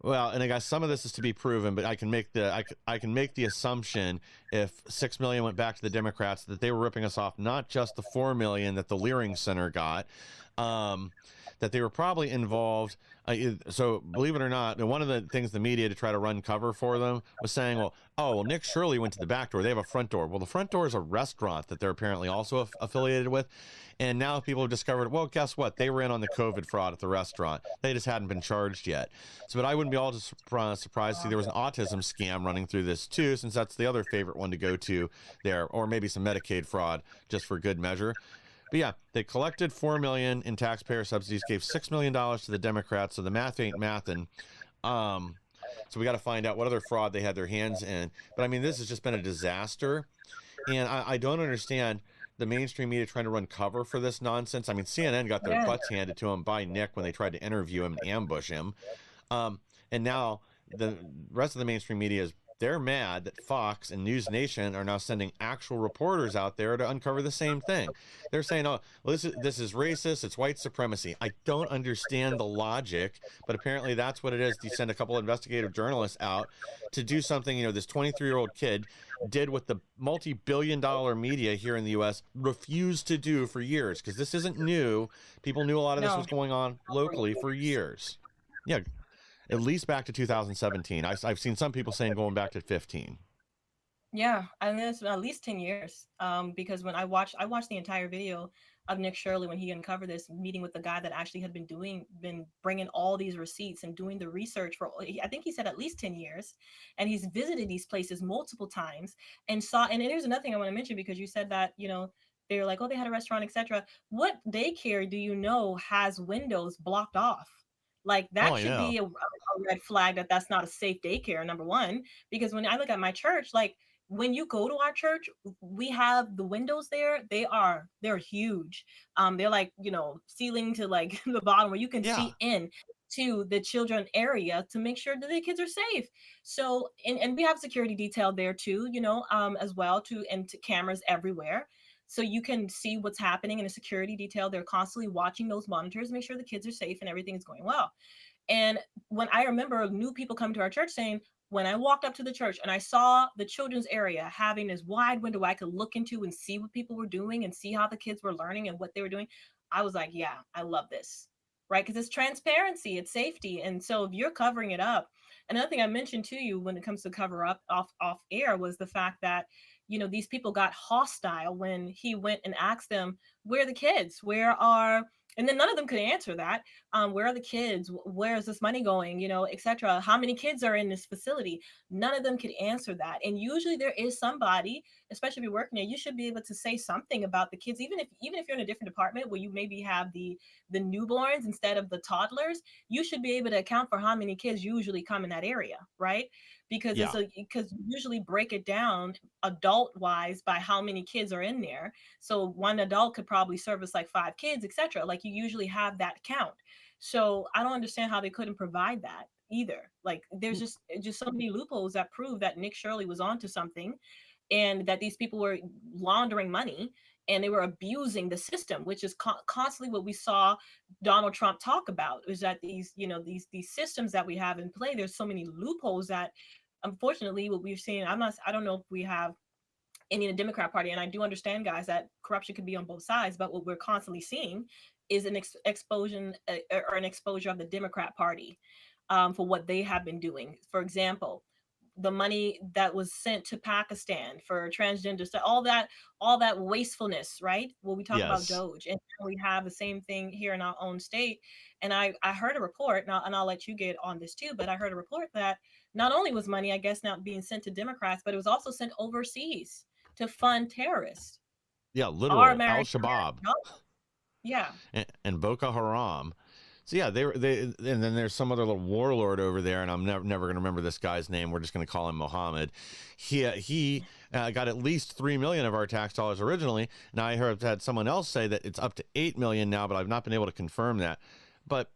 Well, and I guess some of this is to be proven, but I can make the assumption if 6 million went back to the Democrats that they were ripping us off not just the 4 million that the Leering Center got, um, that they were probably involved. So believe it or not, one of the things the media to try to run cover for them was saying, well, Nick Shirley went to the back door. They have a front door. Well, the front door is a restaurant that they're apparently also affiliated with. And now people have discovered, well, guess what? They were in on the COVID fraud at the restaurant. They just hadn't been charged yet. So, but I wouldn't be all just surprised to see there was an autism scam running through this too, since that's the other favorite one to go to there, or maybe some Medicaid fraud just for good measure. But yeah, they collected 4 million in taxpayer subsidies, gave $6 million to the Democrats. So the math ain't mathin'. Um, so we got to find out what other fraud they had their hands in. But I mean, this has just been a disaster, and I don't understand the mainstream media trying to run cover for this nonsense. I mean, CNN got their Yeah. butts handed to them by Nick when they tried to interview him and ambush him. And now the rest of the mainstream media is they're mad that Fox and News Nation are now sending actual reporters out there to uncover the same thing. They're saying, "Oh, well, this is racist. It's white supremacy." I don't understand the logic, but apparently that's what it is. You send a couple of investigative journalists out to do something. This 23-year-old kid did what the multi-billion-dollar media here in the U.S. refused to do for years, because this isn't new. People knew a lot of this No. was going on locally for years. Yeah, at least back to 2017. I've seen some people saying going back to 15. Yeah, and it's at least 10 years. Because when I watched the entire video of Nick Shirley when he uncovered this, meeting with the guy that actually had been bringing all these receipts and doing the research for, I think he said at least 10 years, and he's visited these places multiple times and saw. And here's another thing I want to mention, because you said that they're like, oh, they had a restaurant, etc. What daycare do you know has windows blocked off? Like Oh, that I should be know. a red flag that that's not a safe daycare. Number one, because when I look at my church, like when you go to our church, we have the windows there. They're huge. They're like, ceiling to like the bottom, where you can Yeah, see in to the children area to make sure that the kids are safe. So, and we have security detail there too, as well too, and to cameras everywhere. So you can see what's happening in a security detail. They're constantly watching those monitors, make sure the kids are safe and everything is going well. And when I remember new people coming to our church saying, when I walked up to the church and I saw the children's area having this wide window I could look into and see what people were doing and see how the kids were learning and what they were doing, I was like, yeah, I love this. Right? Because it's transparency, it's safety. And so if you're covering it up, another thing I mentioned to you when it comes to cover up off air was the fact that, these people got hostile when he went and asked them, where are the kids? And then none of them could answer that. Where are the kids? Where is this money going? Etc. How many kids are in this facility? None of them could answer that. And usually there is somebody, especially if you're working there, you should be able to say something about the kids, even if you're in a different department where you maybe have the newborns instead of the toddlers. You should be able to account for how many kids usually come in that area, right? Because yeah. because you usually break it down adult wise by how many kids are in there. So one adult could probably service like 5 kids, etc. Like you usually have that count. So I don't understand how they couldn't provide that either. Like there's just so many loopholes that prove that Nick Shirley was onto something. and that these people were laundering money and they were abusing the system, which is constantly what we saw Donald Trump talk about, is that these, these systems that we have in play, there's so many loopholes that unfortunately what we're seeing, I don't know if we have any in the Democrat Party, and I do understand, guys, that corruption could be on both sides, but what we're constantly seeing is an explosion or an exposure of the Democrat Party for what they have been doing. For example, the money that was sent to Pakistan for transgender stuff, all that wastefulness, right? Well, we talk about Yes. Doge, and we have the same thing here in our own state. And I heard a report now, and I'll let you get on this too, but I heard a report that not only was money, I guess, not being sent to Democrats, but it was also sent overseas to fund terrorists. Yeah, Our literal Al American Shabaab dollars. Yeah. and Boko Haram. So yeah, they and then there's some other little warlord over there, and I'm never going to remember this guy's name. We're just going to call him Mohammed. He got at least 3 million of our tax dollars originally. Now I had someone else say that it's up to 8 million now, but I've not been able to confirm that. But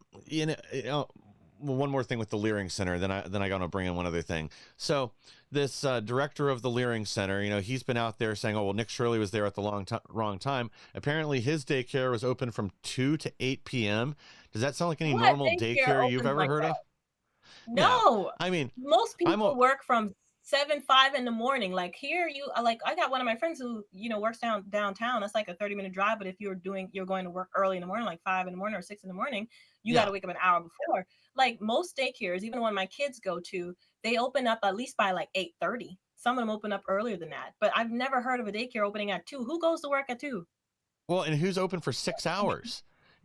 one more thing with the Leering Center, then I got to bring in one other thing. So this director of the Leering Center, he's been out there saying, oh, well, Nick Shirley was there at the wrong time. Apparently his daycare was open from 2 to 8 p.m. Does that sound like any What normal daycare daycare you've opens ever like heard that? of? Yeah. No. I mean, Most I'm a, people work from 7, 5 in the morning. Like here, I got one of my friends who, works downtown. That's like a 30-minute drive. But if you're going to work early in the morning, like 5 in the morning or 6 in the morning, you got yeah. to wake up an hour before. Like most daycares, even when my kids go to, they open up at least by like 8:30. Some of them open up earlier than that. But I've never heard of a daycare opening at 2. Who goes to work at 2? Well, and who's open for 6 hours?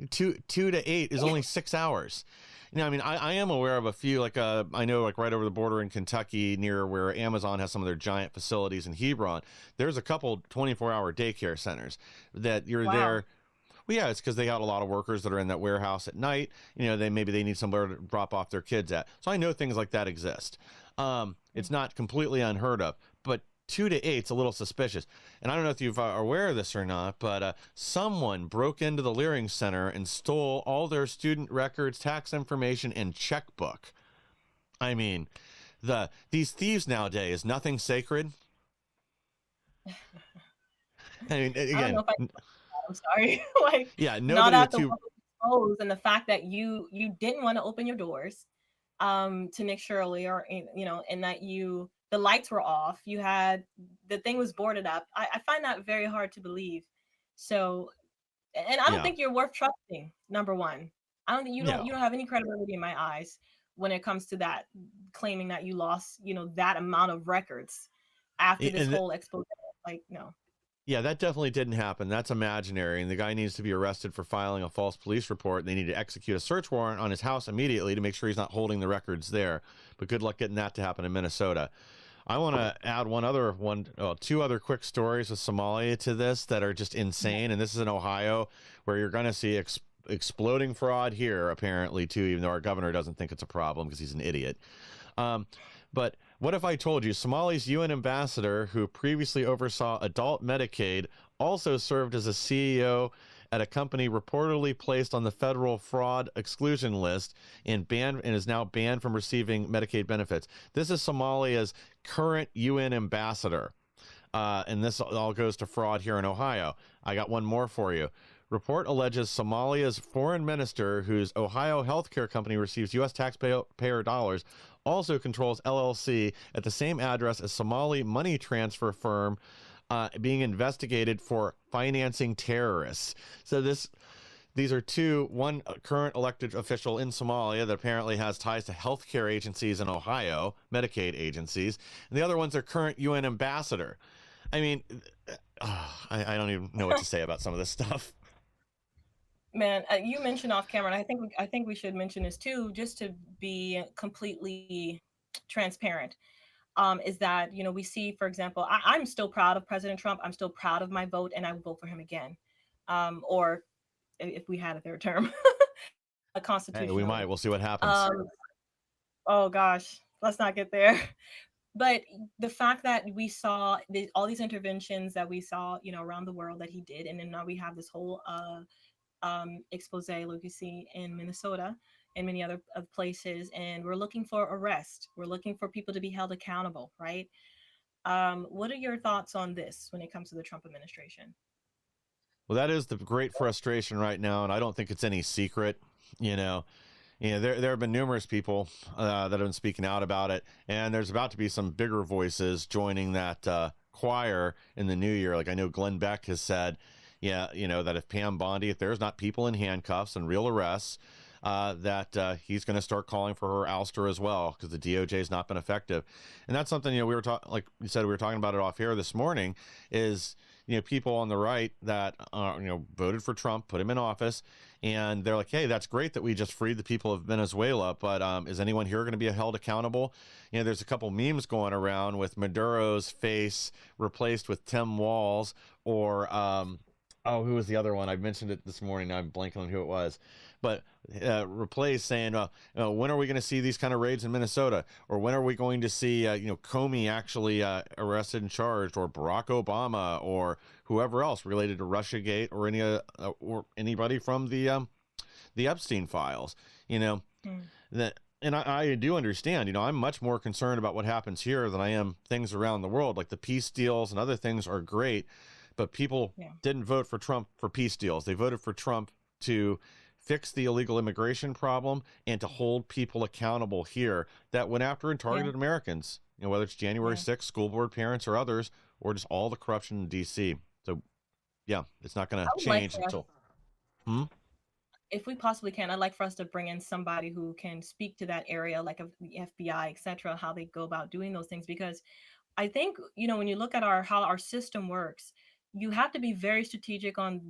Two to eight is only 6 hours. I mean, I am aware of a few, like I know, like right over the border in Kentucky, near where Amazon has some of their giant facilities in Hebron. There's a couple 24-hour daycare centers that you're Wow. there. Well, yeah, it's because they got a lot of workers that are in that warehouse at night. They need somewhere to drop off their kids at. So I know things like that exist. It's not completely unheard of, but 2 to 8's a little suspicious. And I don't know if you're aware of this or not, but someone broke into the Leering Center and stole all their student records, tax information, and checkbook. I mean, these thieves nowadays, nothing sacred. I mean, I don't know again, if I'm sorry. Like yeah, not nobody at with the two. level exposed, and the fact that you didn't want to open your doors to Nick Shirley, or and that the lights were off. You had the thing was boarded up. I find that very hard to believe. So, and I don't Yeah, think you're worth trusting. Number one, I don't think no. you don't have any credibility in my eyes when it comes to that, claiming that you lost that amount of records after this And whole expose. Like no. yeah, that definitely didn't happen. That's imaginary. And the guy needs to be arrested for filing a false police report. And they need to execute a search warrant on his house immediately to make sure he's not holding the records there. But good luck getting that to happen in Minnesota. I want to add two other quick stories with Somalia to this that are just insane. And this is in Ohio, where you're going to see exploding fraud here, apparently, too, even though our governor doesn't think it's a problem because he's an idiot. But what if I told you Somali's UN ambassador, who previously oversaw adult Medicaid, also served as a CEO at a company reportedly placed on the federal fraud exclusion list and is now banned from receiving Medicaid benefits? This is Somalia's current UN ambassador. And this all goes to fraud here in Ohio. I got one more for you. Report alleges Somalia's foreign minister, whose Ohio healthcare company receives U.S. taxpayer dollars, also controls LLC at the same address as Somali money transfer firm, being investigated for financing terrorists. So these are one current elected official in Somalia that apparently has ties to healthcare agencies in Ohio, Medicaid agencies, and the other one's their current UN ambassador. I mean, I don't even know what to say about some of this stuff. Man, you mentioned off camera, and I think we should mention this too, just to be completely transparent. Is that we see, for example, I'm still proud of President Trump. I'm still proud of my vote, and I will vote for him again, or if we had a third term, Hey, we might. constitutionally. We'll see what happens. Um, oh gosh, let's not get there. But the fact that we saw all these interventions that we saw, around the world that he did, and then now we have this whole expose, like you see in Minnesota and many other places, and we're looking for arrest. We're looking for people to be held accountable, right? What are your thoughts on this when it comes to the Trump administration? Well, that is the great frustration right now, and I don't think it's any secret. You know, there have been numerous people that have been speaking out about it, and there's about to be some bigger voices joining that choir in the new year. Like I know Glenn Beck has said, yeah, that if Pam Bondi, if there's not people in handcuffs and real arrests, that he's going to start calling for her ouster as well because the DOJ has not been effective. And that's something, we were talking, like you said, we were talking about it off air this morning, is, people on the right that, voted for Trump, put him in office, and they're like, hey, that's great that we just freed the people of Venezuela, but is anyone here going to be held accountable? There's a couple memes going around with Maduro's face replaced with Tim Walz, or, who was the other one? I mentioned it this morning. Now I'm blanking on who it was. But replaced saying, when are we going to see these kind of raids in Minnesota? Or when are we going to see, Comey actually arrested and charged, or Barack Obama, or whoever else related to Russiagate, or or anybody from the Epstein files? That. And I do understand, I'm much more concerned about what happens here than I am things around the world. Like the peace deals and other things are great, but people didn't vote for Trump for peace deals. They voted for Trump to fix the illegal immigration problem and to hold people accountable here that went after and targeted Americans, whether it's January 6th, school board parents or others, or just all the corruption in D.C. So, yeah, it's not going to change until... If we possibly can, I'd like for us to bring in somebody who can speak to that area, like the FBI, etc., how they go about doing those things. Because I think, when you look at how our system works, you have to be very strategic on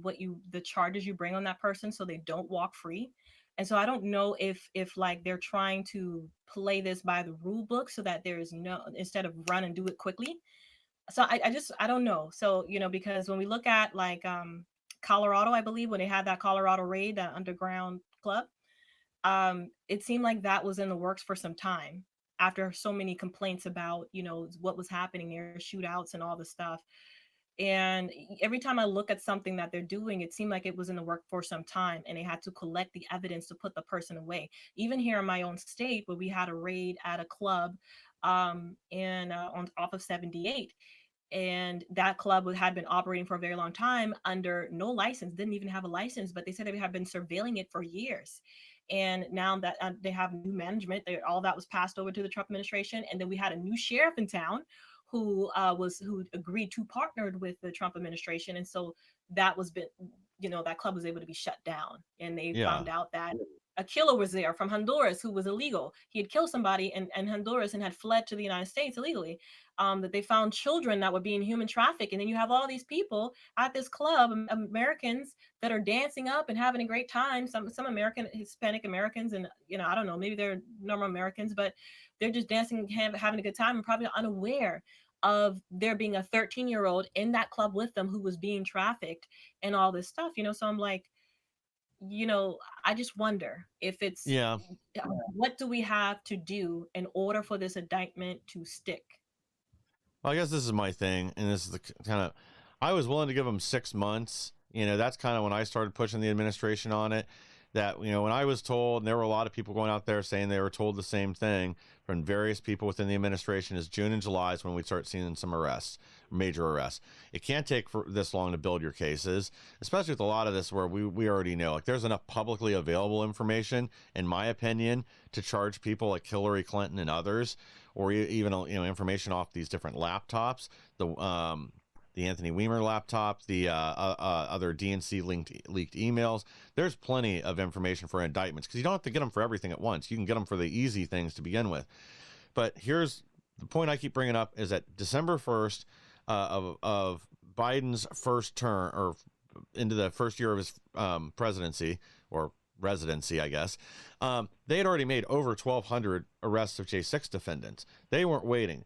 the charges you bring on that person so they don't walk free. And so I don't know if like they're trying to play this by the rule book so that there is instead of run and do it quickly. So I don't know. So, because when we look at like Colorado, I believe when they had that Colorado raid, that underground club, it seemed like that was in the works for some time after so many complaints about, what was happening there, shootouts and all the stuff. And every time I look at something that they're doing, it seemed like it was in the work for some time and they had to collect the evidence to put the person away. Even here in my own state, where we had a raid at a club off of 78, and that club had been operating for a very long time under no license, didn't even have a license, but they said they had been surveilling it for years. And now that they have new management, all that was passed over to the Trump administration. And then we had a new sheriff in town who agreed to partnered with the Trump administration. And so that that club was able to be shut down. And they found out that a killer was there from Honduras who was illegal. He had killed somebody in Honduras and had fled to the United States illegally. That they found children that were being human trafficked. And then you have all these people at this club, Americans, that are dancing up and having a great time. Some Hispanic Americans, and I don't know, maybe they're normal Americans, but they're just dancing, having a good time, and probably unaware of there being a 13-year-old in that club with them who was being trafficked and all this stuff. So I'm like, I just wonder if it's what do we have to do in order for this indictment to stick? Well, I guess this is my thing, and this is the kind of, I was willing to give them 6 months. That's kind of when I started pushing the administration on it. That, when I was told, and there were a lot of people going out there saying they were told the same thing from various people within the administration, is June and July is when we start seeing some arrests, major arrests. It can't take for this long to build your cases, especially with a lot of this where we already know, like, there's enough publicly available information, in my opinion, to charge people like Hillary Clinton and others, or even, information off these different laptops, the Anthony Weimer laptop, the other DNC leaked emails. There's plenty of information for indictments because you don't have to get them for everything at once. You can get them for the easy things to begin with. But here's the point I keep bringing up, is that December 1st of Biden's first term, or into the first year of his presidency, or residency, I guess, they had already made over 1,200 arrests of J6 defendants. They weren't waiting.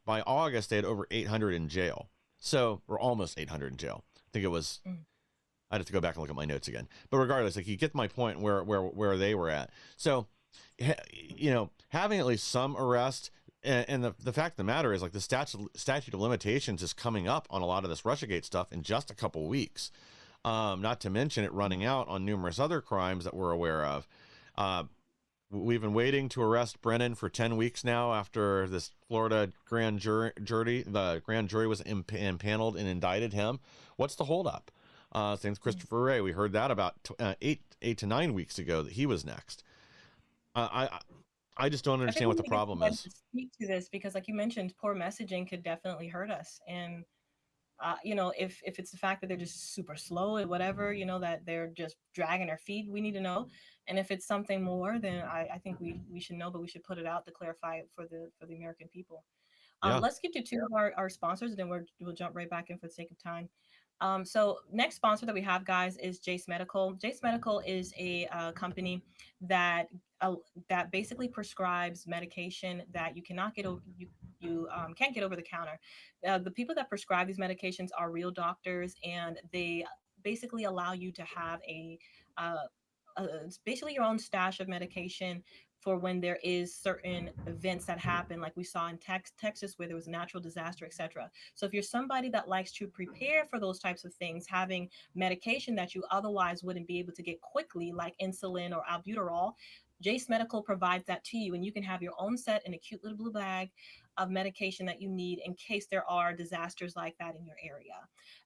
By August, they had over 800 in jail. So we're almost 800 in jail. I think it was, I'd have to go back and look at my notes again. But regardless, like, you get my point where they were at. So, having at least some arrest, and the fact of the matter is, like, the statute of limitations is coming up on a lot of this Russiagate stuff in just a couple weeks. Not to mention it running out on numerous other crimes that we're aware of. we've been waiting to arrest Brennan for 10 weeks now after this Florida the grand jury was impaneled and indicted him. What's the holdup? Same with Christopher Wray. We heard that about 8 to 9 weeks ago that he was next. I just don't I think understand we what the need to get problem somebody is. to speak to this because, like you mentioned, poor messaging could definitely hurt us. And if it's the fact that they're just super slow at whatever, that they're just dragging their feet, we need to know. And if it's something more, then I think we should know, but we should put it out to clarify it for the American people. Yeah. Let's get to two of our sponsors, and then we'll jump right back in for the sake of time. So next sponsor that we have, guys, is Jace Medical. Jace Medical is a company that uh, that basically prescribes medication that you cannot get over. You can't get over the counter. The people that prescribe these medications are real doctors, and they basically allow you to have uh, it's basically your own stash of medication for when there is certain events that happen, like we saw in Texas, where there was a natural disaster, etc. So if you're somebody that likes to prepare for those types of things, having medication that you otherwise wouldn't be able to get quickly, like insulin or albuterol, Jace Medical provides that to you, and you can have your own set in a cute little blue bag of medication that you need in case there are disasters like that in your area.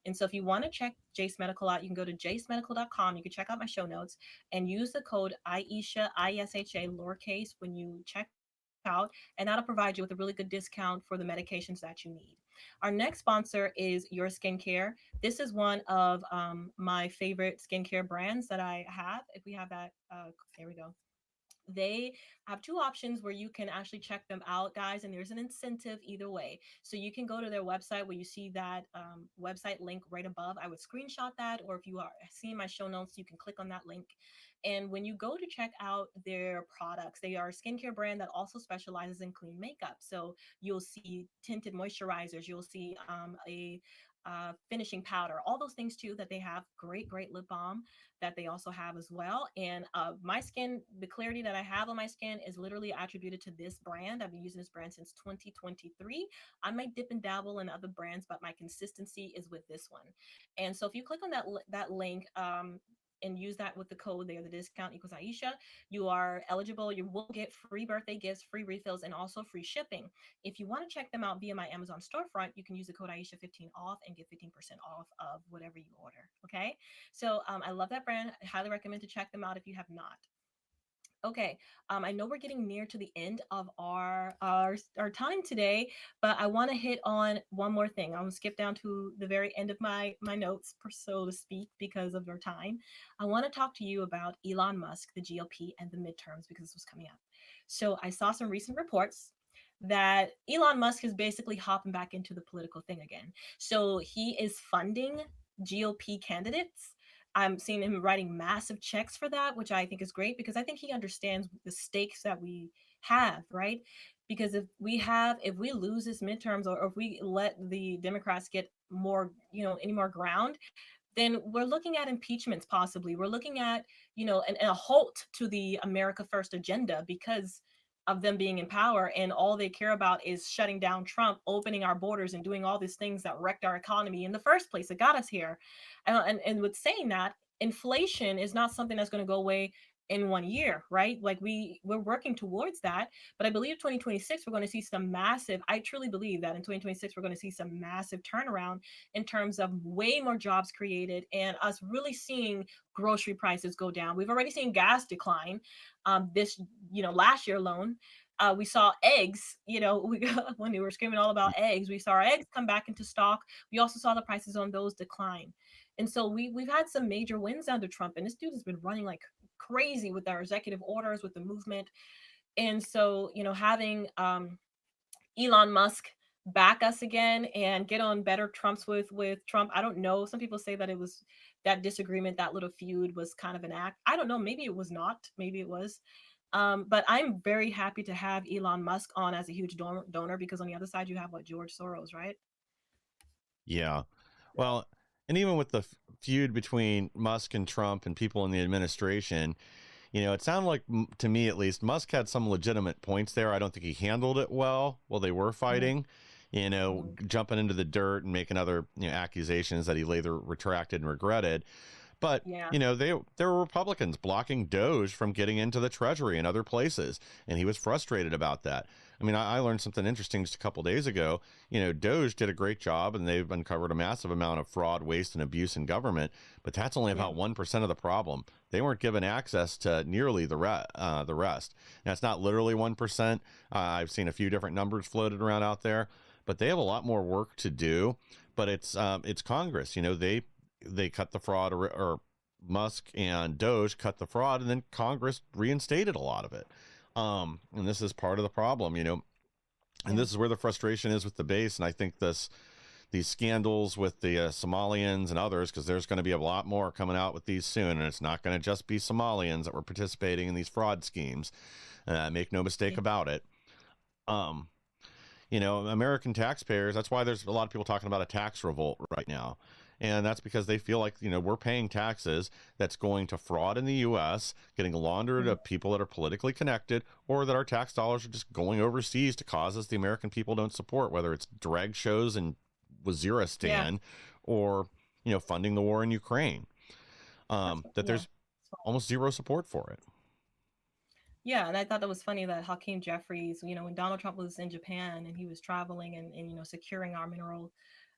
And so if you want to check Jace Medical out, you can go to jacemedical.com. You can check out my show notes and use the code IHRA, ISHA, lowercase, when you check out, and that'll provide you with a really good discount for the medications that you need. Our next sponsor is Your Skincare. This is one of my favorite skincare brands that I have. If we have that, there we go. They have two options where you can actually check them out, guys, and there's an incentive either way. So you can go to their website where you see that website link right above. I would screenshot that, or if you are seeing my show notes, you can click on that link. And when you go to check out their products, they are a skincare brand that also specializes in clean makeup. So you'll see tinted moisturizers, you'll see a finishing powder, all those things too that they have. Great lip balm that they also have as well. And my skin, the clarity that I have on my skin is literally attributed to this brand. I've been using this brand since 2023. I might dip and dabble in other brands, but my consistency is with this one. And so if you click on that link, and use that with the code there, the discount equals Iesha, you are eligible. You will get free birthday gifts, free refills, and also free shipping. If you want to check them out via my Amazon storefront, you can use the code Iesha15 off and get 15% off of whatever you order. Okay. So I love that brand. I highly recommend to check them out if you have not. Okay, I know we're getting near to the end of our time today, but I want to hit on one more thing. I'm gonna skip down to the very end of my notes, so to speak, because of our time. I want to talk to you about Elon Musk, the GOP, and the midterms because this was coming up. So I saw some recent reports that Elon Musk is basically hopping back into the political thing again. So he is funding GOP candidates. I'm seeing him writing massive checks for that, which I think is great because I think he understands the stakes that we have, right? Because if we lose this midterms, or if we let the Democrats get more, any more ground, then we're looking at impeachments possibly. We're looking at, a halt to the America First agenda because of them being in power, and all they care about is shutting down Trump, opening our borders, and doing all these things that wrecked our economy in the first place. It got us here. And with saying that, inflation is not something that's going to go away in 1 year, right? Like we're working towards that, but I believe 2026 we're going to see some massive, I truly believe that in 2026 we're going to see some massive turnaround in terms of way more jobs created and us really seeing grocery prices go down. We've already seen gas decline this, last year alone. We saw eggs, when we were screaming all about eggs, we saw our eggs come back into stock. We also saw the prices on those decline. And so we've had some major wins under Trump, and this dude has been running like crazy with our executive orders, with the movement. And so, having Elon Musk back us again and get on better Trumps with Trump. I don't know. Some people say that it was that disagreement, that little feud was kind of an act. I don't know. Maybe it was not. Maybe it was. But I'm very happy to have Elon Musk on as a huge donor because on the other side you have what, George Soros, right? Yeah. Well, and even with the feud between Musk and Trump and people in the administration, it sounded like, to me at least, Musk had some legitimate points there. I don't think he handled it well while they were fighting, jumping into the dirt and making other accusations that he later retracted and regretted. But Yeah. there were Republicans blocking Doge from getting into the Treasury and other places, and he was frustrated about that. I mean, I learned something interesting just a couple days ago. Doge did a great job, and they've uncovered a massive amount of fraud, waste, and abuse in government. But that's only Yeah. about 1% of the problem. They weren't given access to nearly the rest. Now, it's not literally 1%. I've seen a few different numbers floated around out there, but they have a lot more work to do. But it's Congress. They cut the fraud, or Musk and Doge cut the fraud, and then Congress reinstated a lot of it. And this is part of the problem, and Yeah. this is where the frustration is with the base. And I think these scandals with the Somalians and others, because there's going to be a lot more coming out with these soon, and it's not going to just be Somalians that were participating in these fraud schemes. Make no mistake Yeah. about it. Um, American taxpayers, that's why there's a lot of people talking about a tax revolt right now. And that's because they feel like, we're paying taxes that's going to fraud in the U.S., getting laundered to Mhm. people that are politically connected, or that our tax dollars are just going overseas to causes the American people don't support, whether it's drag shows in Yeah. Waziristan or, funding the war in Ukraine, that Yeah. there's almost zero support for it. Yeah, and I thought that was funny that Hakeem Jeffries, when Donald Trump was in Japan and he was traveling and securing our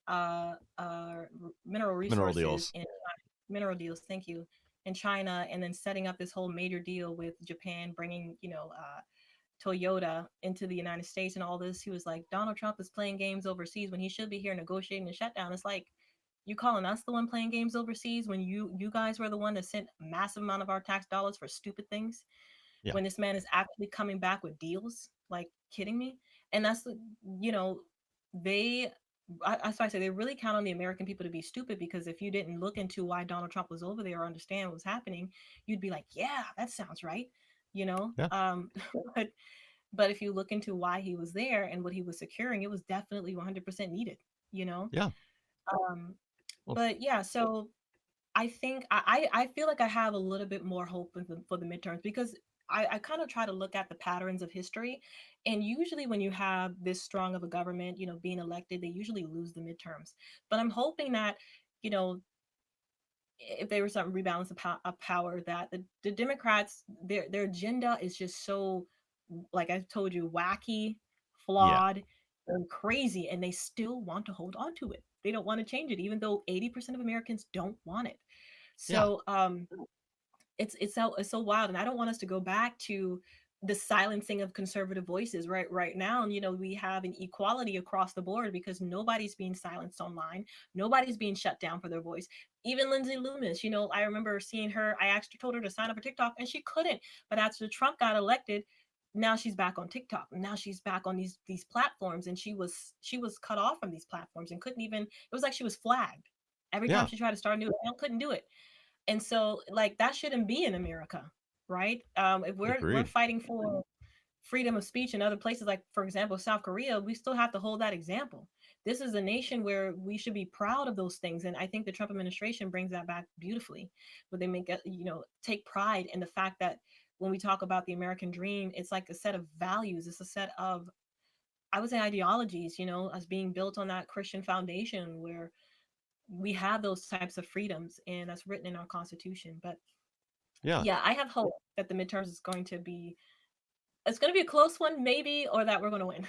uh, uh, mineral Mineral resources deals. in mineral deals, thank you, in China, and then setting up this whole major deal with Japan, bringing Toyota into the United States and all this. He was like, Donald Trump is playing games overseas when he should be here negotiating the shutdown. It's like, you calling us the one playing games overseas when you guys were the one that sent massive amount of our tax dollars for stupid things, Yeah. when this man is actually coming back with deals. Like, kidding me? And that's, you know, they, that's why I say they really count on the American people to be stupid, because if you didn't look into why Donald Trump was over there or understand what was happening, you'd be like, yeah, that sounds right, you know? Yeah. But but if you look into why he was there and what he was securing, it was definitely 100% needed, you know? Yeah. Um, Well, but yeah, so I think I feel like I have a little bit more hope for the midterms, because I kind of try to look at the patterns of history. And usually when you have this strong of a government, being elected, they usually lose the midterms. But I'm hoping that, you know, if there was some rebalance of power, that the Democrats, their agenda is just so, like I told you, wacky, yeah. flawed, and crazy, and they still want to hold on to it. They don't want to change it, even though 80% of Americans don't want it. Yeah. So it's so wild, and I don't want us to go back to the silencing of conservative voices right now. And we have an equality across the board, because nobody's being silenced online, nobody's being shut down for their voice. Even Lindsay Loomis, I remember seeing her. I actually told her to sign up for TikTok, and she couldn't. But after Trump got elected, now she's back on TikTok, and now she's back on these platforms, and she was cut off from these platforms and couldn't even. It was like she was flagged every time Yeah. she tried to start a new account, couldn't do it. And so, like, that shouldn't be in America, right? If we're Agreed. fighting for freedom of speech in other places, like for example South Korea, we still have to hold that example. This is a nation where we should be proud of those things, and I think the Trump administration brings that back beautifully, where they make it, take pride in the fact that when we talk about the American dream, it's like a set of values, it's a set of, I would say, ideologies, as being built on that Christian foundation, where we have those types of freedoms, and that's written in our Constitution. But Yeah. yeah, I have hope that the midterms is going to be, it's going to be a close one, maybe, or that we're going to win.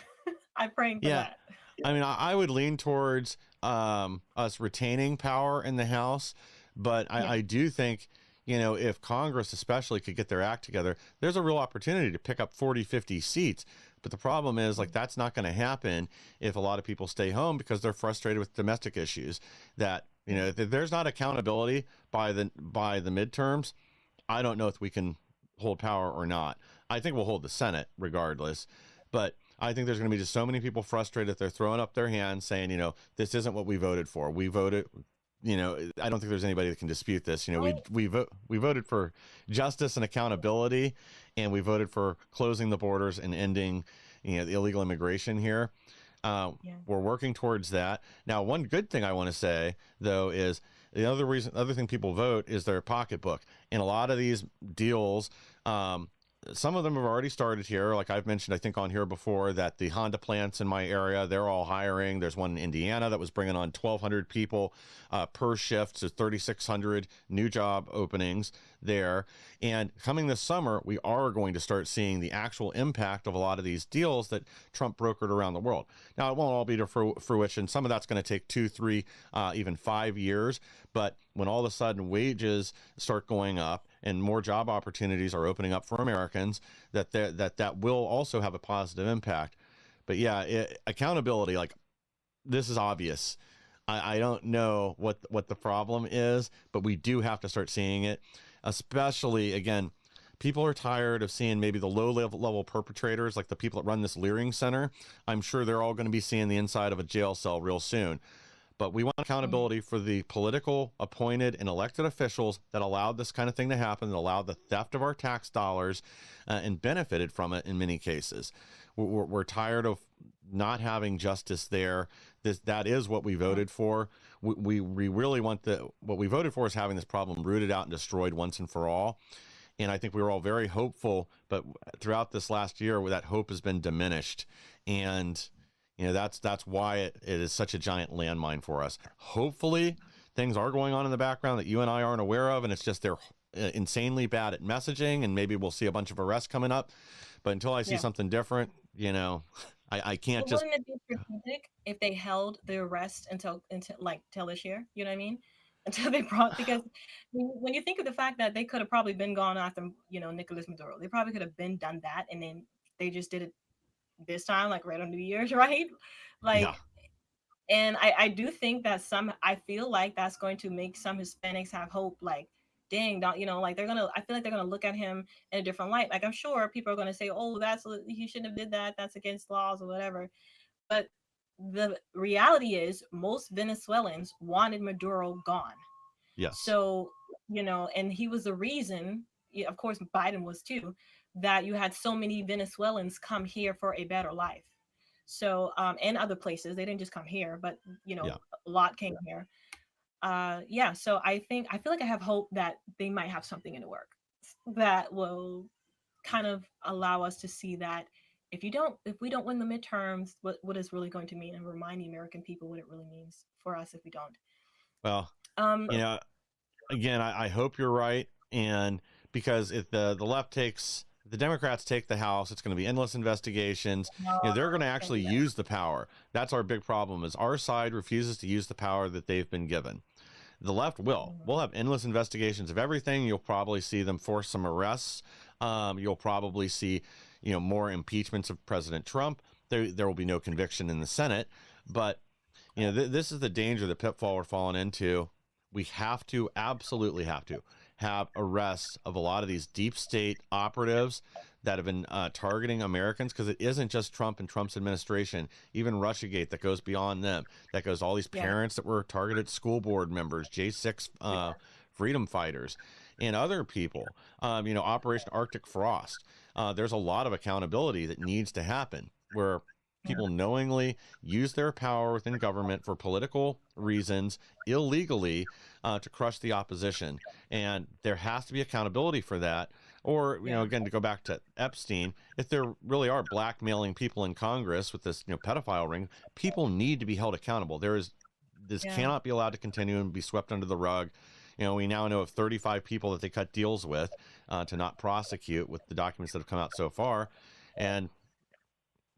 I'm praying for Yeah. that. I mean, I would lean towards us retaining power in the House, but Yeah. I do think, if Congress especially could get their act together, there's a real opportunity to pick up 40, 50 seats. But the problem is, like, that's not going to happen if a lot of people stay home because they're frustrated with domestic issues. That, Yeah. if there's not accountability by the midterms, I don't know if we can hold power or not. I think we'll hold the Senate regardless, but I think there's going to be just so many people frustrated that they're throwing up their hands saying, this isn't what we voted for. We voted, I don't think there's anybody that can dispute this. Right. We voted for justice and accountability, and we voted for closing the borders and ending, the illegal immigration here. Yeah. We're working towards that. Now, one good thing I want to say though is the other thing people vote is their pocketbook, and a lot of these deals, some of them have already started here. Like I've mentioned, I think on here before, that the Honda plants in my area, they're all hiring. There's one in Indiana that was bringing on 1,200 people per shift, so 3,600 new job openings there. And coming this summer, we are going to start seeing the actual impact of a lot of these deals that Trump brokered around the world. Now, it won't all be to fruition. Some of that's going to take 2, 3, even 5 years. But when all of a sudden wages start going up and more job opportunities are opening up for Americans, that will also have a positive impact. But yeah, accountability, like, this is obvious. I don't know what the problem is, but we do have to start seeing it. Especially, again, people are tired of seeing maybe the low level perpetrators, like the people that run this Leering Center. I'm sure they're all going to be seeing the inside of a jail cell real soon. But we want accountability for the political appointed and elected officials that allowed this kind of thing to happen, that allowed the theft of our tax dollars, and benefited from it in many cases. We're tired of not having justice there. That is what we voted for. We really want what we voted for is having this problem rooted out and destroyed once and for all. And I think we were all very hopeful, but throughout this last year, that hope has been diminished. And that's why it is such a giant landmine for us. Hopefully things are going on in the background that you and I aren't aware of, and it's just they're insanely bad at messaging, and maybe we'll see a bunch of arrests coming up. But until I see something different, I can't But just. wouldn't it be strategic if they held the arrest until like till this year? You know what I mean? Until they brought, because when you think of the fact that they could have probably been gone after Nicolas Maduro, they probably could have been done that, and then they just did it this time, like right on New Year's, right? Yeah. Like, and I do think that I feel like that's going to make some Hispanics have hope. Like, dang, don't like I feel like they're gonna look at him in a different light. Like, I'm sure people are gonna say, oh, he shouldn't have did that. That's against laws or whatever. But the reality is, most Venezuelans wanted Maduro gone. Yes. So, and he was the reason, of course, Biden was too, that you had so many Venezuelans come here for a better life. So, and other places, they didn't just come here, but, Yeah. a lot came here. Yeah. So I feel like I have hope that they might have something in the work that will kind of allow us to see that if we don't win the midterms, what is really going to mean, and remind the American people what it really means for us if we don't. Well, Um, you know, again, I hope you're right. And because if the left takes, the Democrats take the House, it's going to be endless investigations. no, They're going to can't actually do that. use the power. That's our big problem, is our side refuses to use the power that they've been given. The left will. Mhm. We'll have endless investigations of everything. You'll probably see them force some arrests. You'll probably see, more impeachments of President Trump. There will be no conviction in the Senate. But, this is the danger, the pitfall we're falling into. We have to, absolutely have to, have arrests of a lot of these deep state operatives that have been targeting Americans, because it isn't just Trump and Trump's administration. Even Russiagate, that goes beyond them. That goes all these Yeah. parents that were targeted, school board members, J6 freedom fighters, and other people. Operation Arctic Frost. There's a lot of accountability that needs to happen, where people knowingly use their power within government for political reasons illegally, to crush the opposition. And there has to be accountability for that. Or, Yeah. again, to go back to Epstein, if there really are blackmailing people in Congress with this, pedophile ring, people need to be held accountable. This Yeah. cannot be allowed to continue and be swept under the rug. We now know of 35 people that they cut deals with, to not prosecute, with the documents that have come out so far. And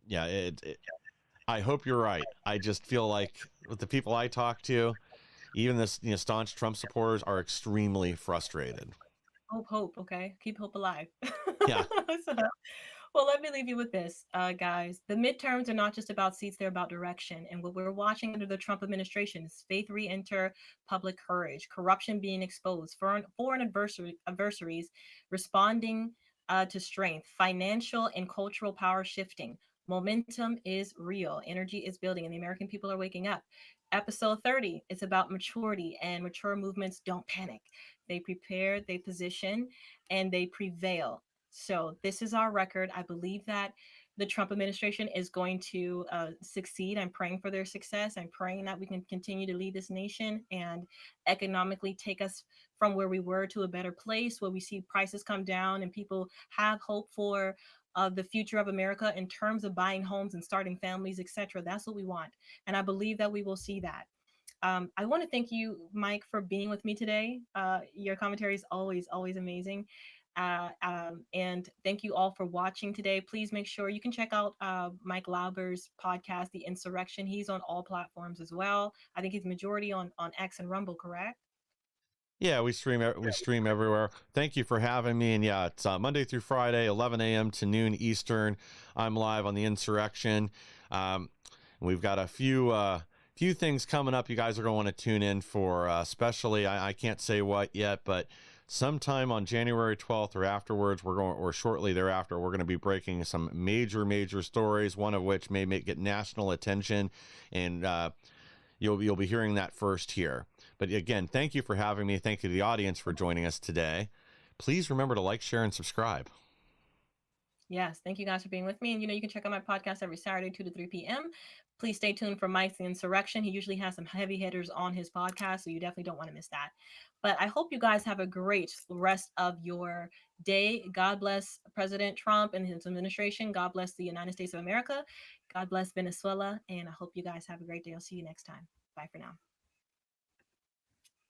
yeah, I hope you're right. I just feel like with the people I talk to, even this, staunch Trump supporters are extremely frustrated. Hope. Okay, keep hope alive. Yeah. So, well, let me leave you with this, guys. The midterms are not just about seats; they're about direction. And what we're watching under the Trump administration is faith re-enter, public courage, corruption being exposed, foreign adversaries responding to strength, financial and cultural power shifting. Momentum is real. Energy is building, and the American people are waking up. Episode 30 is about maturity, and mature movements don't panic. They prepare, they position, and they prevail. So this is our record. I believe that the Trump administration is going to succeed. I'm praying for their success. I'm praying that we can continue to lead this nation and economically take us from where we were to a better place, where we see prices come down and people have hope for the future of America in terms of buying homes and starting families, etc. That's what we want, and I believe that we will see that. I want to thank you, Mike, for being with me today. Your commentary is always amazing. And thank you all for watching today. Please make sure you can check out Mike Lauber's podcast, The Insurrection. He's on all platforms as well. I think he's majority on X and Rumble, correct? Yeah, we stream everywhere. Thank you for having me. And yeah, it's Monday through Friday, 11 a.m. to noon Eastern. I'm live on the Insurrection. Um, we've got a few things coming up. You guys are going to want to tune in for, especially I can't say what yet, but sometime on January 12th or afterwards, or shortly thereafter, we're going to be breaking some major stories. One of which may get national attention, and you'll be hearing that first here. But again, thank you for having me. Thank you to the audience for joining us today. Please remember to like, share, and subscribe. Yes, thank you guys for being with me. And you can check out my podcast every Saturday, 2 to 3 p.m. Please stay tuned for Mike's The Insurrection. He usually has some heavy hitters on his podcast, so you definitely don't want to miss that. But I hope you guys have a great rest of your day. God bless President Trump and his administration. God bless the United States of America. God bless Venezuela. And I hope you guys have a great day. I'll see you next time. Bye for now.